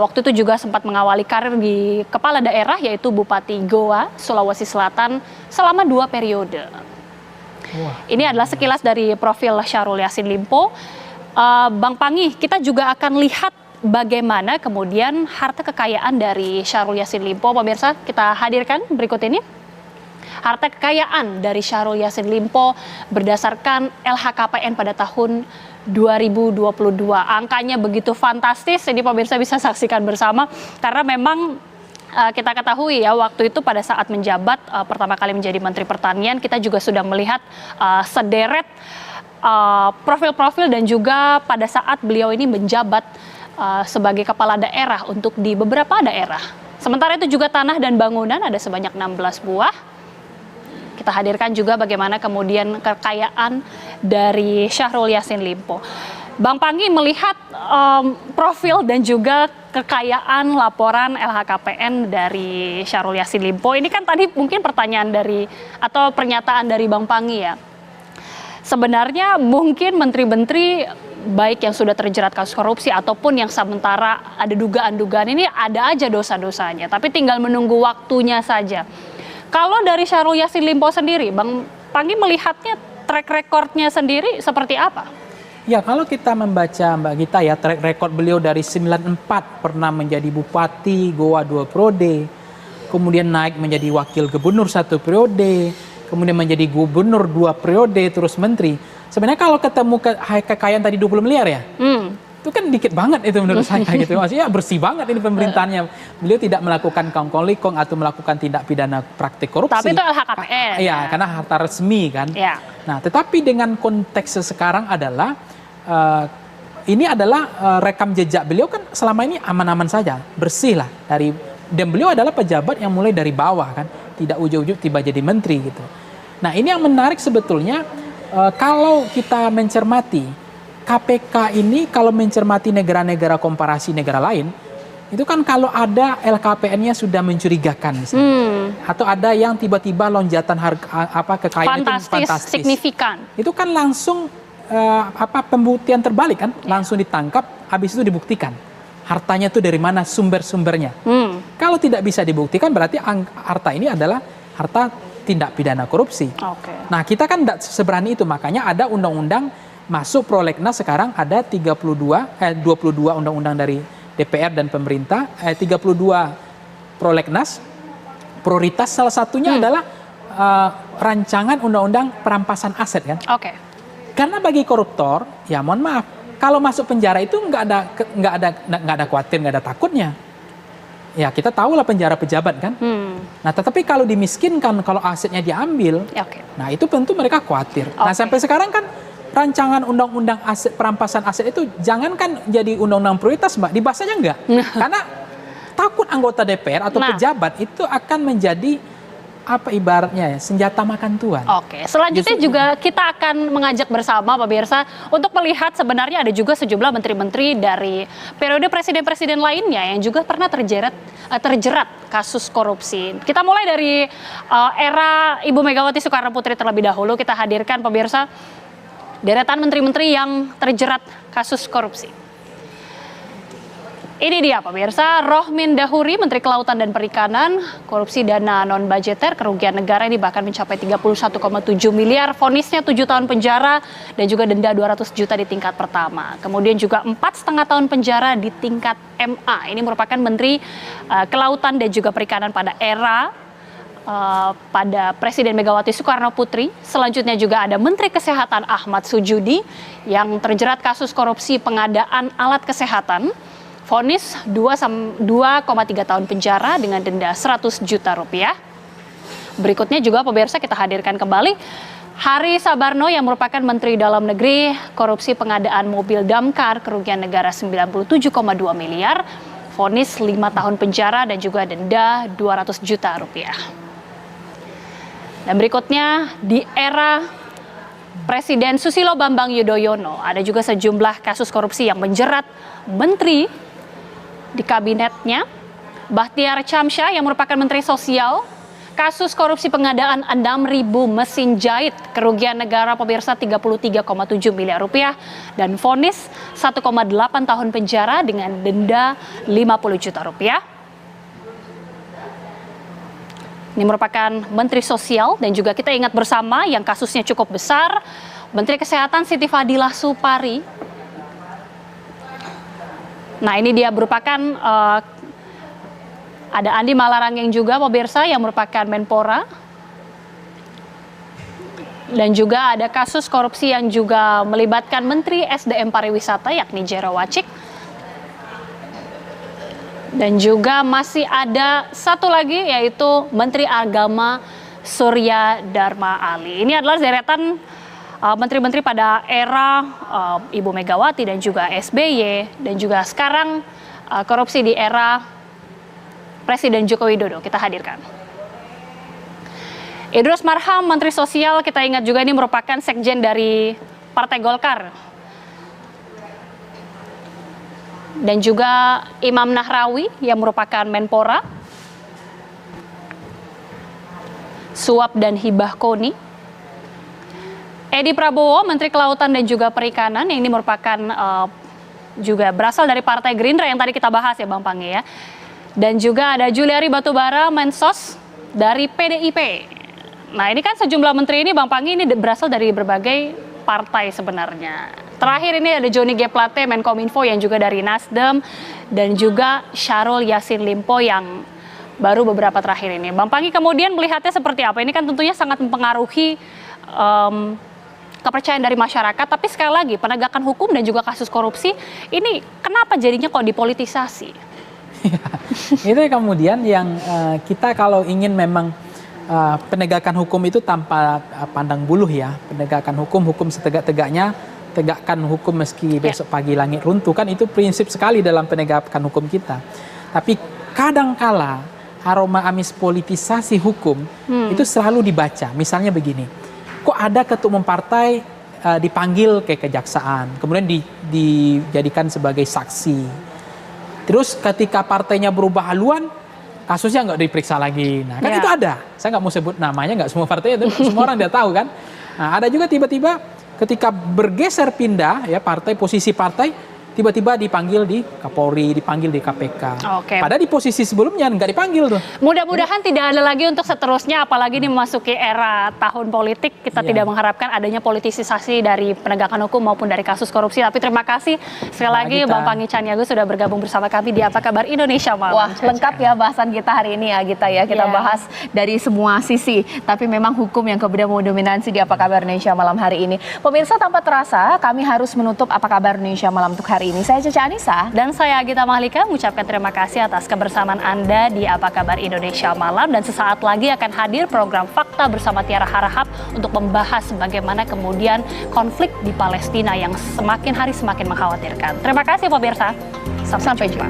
waktu itu juga sempat mengawali karir di kepala daerah yaitu Bupati Goa, Sulawesi Selatan selama 2 periode. Ini adalah sekilas dari profil Syahrul Yassin Limpo. Bang Panggi, kita juga akan lihat bagaimana kemudian harta kekayaan dari Syahrul Yassin Limpo. Pemirsa, kita hadirkan berikut ini. Harta kekayaan dari Syahrul Yassin Limpo berdasarkan LHKPN pada tahun 2022. Angkanya begitu fantastis, ini pemirsa bisa saksikan bersama. Karena memang kita ketahui ya, waktu itu pada saat menjabat pertama kali menjadi Menteri Pertanian, kita juga sudah melihat sederet profil-profil dan juga pada saat beliau ini menjabat sebagai kepala daerah untuk di beberapa daerah. Sementara itu juga tanah dan bangunan ada sebanyak 16 buah. Kita hadirkan juga bagaimana kemudian kekayaan dari Syahrul Yassin Limpo. Bang Panggi melihat profil dan juga kekayaan laporan LHKPN dari Syahrul Yassin Limpo. Ini kan tadi mungkin pertanyaan dari atau pernyataan dari Bang Panggi ya. Sebenarnya mungkin menteri-menteri baik yang sudah terjerat kasus korupsi ataupun yang sementara ada dugaan-dugaan ini ada aja dosa-dosanya. Tapi tinggal menunggu waktunya saja. Kalau dari Syahrul Yassin Limpo sendiri, Bang Panggi melihatnya track recordnya sendiri seperti apa? Ya, kalau kita membaca Mbak Gita ya, track record beliau dari 94 pernah menjadi bupati Goa 2 periode, kemudian naik menjadi wakil gubernur 1 periode, kemudian menjadi gubernur 2 periode, terus menteri. Sebenarnya kalau ketemu kekayaan tadi 20 miliar ya, itu kan dikit banget itu menurut saya gitu. Maksudnya bersih banget ini pemerintahannya. Beliau tidak melakukan kongkong-likong atau melakukan tindak pidana praktik korupsi. Tapi itu LHKPN. Iya, karena harta resmi kan. Ya. Nah, tetapi dengan konteks sekarang adalah ini adalah rekam jejak beliau kan selama ini aman-aman saja, bersih lah dari, dan beliau adalah pejabat yang mulai dari bawah kan, tidak ujuk-ujuk tiba jadi menteri gitu. Nah, ini yang menarik sebetulnya kalau kita mencermati KPK ini, kalau mencermati negara-negara komparasi negara lain, itu kan kalau ada LKPN-nya sudah mencurigakan misalnya, atau ada yang tiba-tiba lonjatan harga kekayaan itu fantastis, signifikan. Itu kan langsung pembuktian terbalik kan, langsung ditangkap, habis itu dibuktikan hartanya itu dari mana sumber-sumbernya. Kalau tidak bisa dibuktikan berarti harta ini adalah harta tindak pidana korupsi. Nah, kita kan tidak seberani itu, makanya ada undang-undang masuk prolegnas sekarang ada 22 undang-undang dari DPR dan pemerintah, 32 prolegnas, prioritas salah satunya adalah rancangan undang-undang perampasan aset kan. Karena bagi koruptor, ya mohon maaf, kalau masuk penjara itu nggak ada khawatir, nggak ada takutnya. Ya kita tahu lah penjara pejabat kan. Nah tetapi kalau dimiskinkan, kalau asetnya diambil, nah itu tentu mereka khawatir. Nah sampai sekarang kan rancangan undang-undang aset perampasan aset itu jangankan jadi undang-undang prioritas Mbak, dibahas aja enggak. Karena takut anggota DPR atau pejabat itu akan menjadi ibaratnya ya, senjata makan tuan. Selanjutnya juga kita akan mengajak bersama pemirsa untuk melihat sebenarnya ada juga sejumlah menteri-menteri dari periode presiden-presiden lainnya yang juga pernah terjerat kasus korupsi. Kita mulai dari era Ibu Megawati Soekarno Putri terlebih dahulu. Kita hadirkan pemirsa deretan menteri-menteri yang terjerat kasus korupsi. Ini dia pemirsa, Rohmin Dahuri, Menteri Kelautan dan Perikanan, korupsi dana non-budgeter, kerugian negara ini bahkan mencapai 31,7 miliar, vonisnya 7 tahun penjara dan juga denda 200 juta di tingkat pertama. Kemudian juga 4,5 tahun penjara di tingkat MA. Ini merupakan Menteri Kelautan dan juga Perikanan pada era pada Presiden Megawati Soekarno Putri. Selanjutnya juga ada Menteri Kesehatan Ahmad Sujudi yang terjerat kasus korupsi pengadaan alat kesehatan. Vonis 2,3 tahun penjara dengan denda 100 juta rupiah. Berikutnya juga pemirsa kita hadirkan kembali Hari Sabarno yang merupakan Menteri Dalam Negeri, korupsi pengadaan mobil damkar, kerugian negara 97,2 miliar, vonis 5 tahun penjara dan juga denda 200 juta rupiah. Dan berikutnya di era Presiden Susilo Bambang Yudhoyono ada juga sejumlah kasus korupsi yang menjerat menteri di kabinetnya. Bahtiar Chamsyah yang merupakan Menteri Sosial, kasus korupsi pengadaan 6.000 mesin jahit, kerugian negara pemirsa 33,7 miliar rupiah dan vonis 1,8 tahun penjara dengan denda 50 juta rupiah. Ini merupakan Menteri Sosial dan juga kita ingat bersama yang kasusnya cukup besar, Menteri Kesehatan Siti Fadilah Supari. Nah ini dia merupakan ada Andi Malarangeng juga pemirsa yang merupakan Menpora. Dan juga ada kasus korupsi yang juga melibatkan Menteri SDM Pariwisata yakni Jero Wacik. Dan juga masih ada satu lagi yaitu Menteri Agama Surya Dharma Ali. Ini adalah deretan menteri-menteri pada era Ibu Megawati dan juga SBY dan juga sekarang korupsi di era Presiden Joko Widodo kita hadirkan. Idrus Marham, Menteri Sosial, kita ingat juga ini merupakan sekjen dari Partai Golkar. Dan juga Imam Nahrawi yang merupakan Menpora. Suap dan hibah KONI. Edi Prabowo, Menteri Kelautan dan juga Perikanan, yang ini merupakan juga berasal dari Partai Gerindra yang tadi kita bahas ya Bang Pange ya. Dan juga ada Juliari Batubara, Mensos dari PDIP. Nah ini kan sejumlah menteri ini Bang Pange ini berasal dari berbagai partai sebenarnya. Terakhir ini ada Johnny G. Plate, Menkominfo yang juga dari Nasdem, dan juga Syahrul Yassin Limpo yang baru beberapa terakhir ini. Bang Panggi kemudian melihatnya seperti apa? Ini kan tentunya sangat mempengaruhi kepercayaan dari masyarakat, tapi sekali lagi penegakan hukum dan juga kasus korupsi ini kenapa jadinya kok dipolitisasi? Itu kemudian yang kita kalau ingin memang penegakan hukum itu tanpa pandang buluh ya, penegakan hukum setegak-tegaknya, tegakkan hukum meski besok pagi langit runtuh, kan itu prinsip sekali dalam penegakan hukum kita. Tapi kadangkala aroma amis politisasi hukum itu selalu dibaca. Misalnya begini, kok ada ketua umum partai dipanggil ke kejaksaan, kemudian dijadikan sebagai saksi. Terus ketika partainya berubah haluan, kasusnya nggak diperiksa lagi. Nah kan itu ada. Saya nggak mau sebut namanya, nggak semua partai itu, semua orang dia tahu kan. Nah ada juga tiba-tiba ketika bergeser pindah ya partai, posisi partai, tiba-tiba dipanggil di Kapolri, dipanggil di KPK. Oke. Padahal di posisi sebelumnya nggak dipanggil tuh. Mudah-mudahan tidak ada lagi untuk seterusnya, apalagi ini memasuki era tahun politik. Kita tidak mengharapkan adanya politisasi dari penegakan hukum maupun dari kasus korupsi. Tapi terima kasih sekali lagi Bang Panggi Caniago sudah bergabung bersama kami di Apa Kabar Indonesia Malam. Wah, lengkap ya bahasan kita hari ini ya Gita ya. Kita bahas dari semua sisi. Tapi memang hukum yang kemudian mendominasi di Apa Kabar Indonesia Malam hari ini. Pemirsa, tanpa terasa kami harus menutup Apa Kabar Indonesia Malam untuk hari ini. Saya Caca Anissa dan saya Gita Mahlika mengucapkan terima kasih atas kebersamaan Anda di Apa Kabar Indonesia Malam, dan sesaat lagi akan hadir program Fakta bersama Tiara Harahap untuk membahas bagaimana kemudian konflik di Palestina yang semakin hari semakin mengkhawatirkan. Terima kasih pemirsa. Sampai jumpa.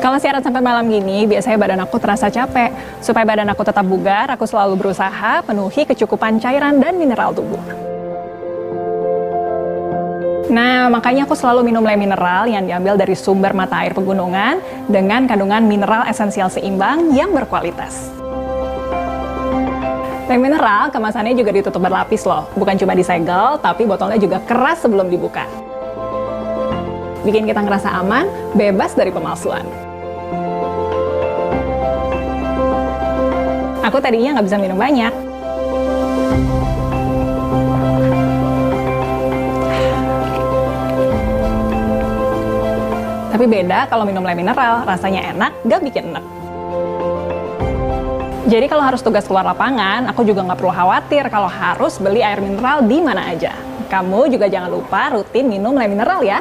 Kalau siaran sampai malam gini, biasanya badan aku terasa capek. Supaya badan aku tetap bugar, aku selalu berusaha penuhi kecukupan cairan dan mineral tubuh. Nah, makanya aku selalu minum Le Mineral yang diambil dari sumber mata air pegunungan dengan kandungan mineral esensial seimbang yang berkualitas. Le Mineral kemasannya juga ditutup berlapis loh. Bukan cuma disegel, tapi botolnya juga keras sebelum dibuka. Bikin kita ngerasa aman, bebas dari pemalsuan. Aku tadinya nggak bisa minum banyak. Tapi beda kalau minum Le Mineral, rasanya enak, nggak bikin enak. Jadi kalau harus tugas keluar lapangan, aku juga nggak perlu khawatir kalau harus beli air mineral di mana aja. Kamu juga jangan lupa rutin minum Le Mineral ya.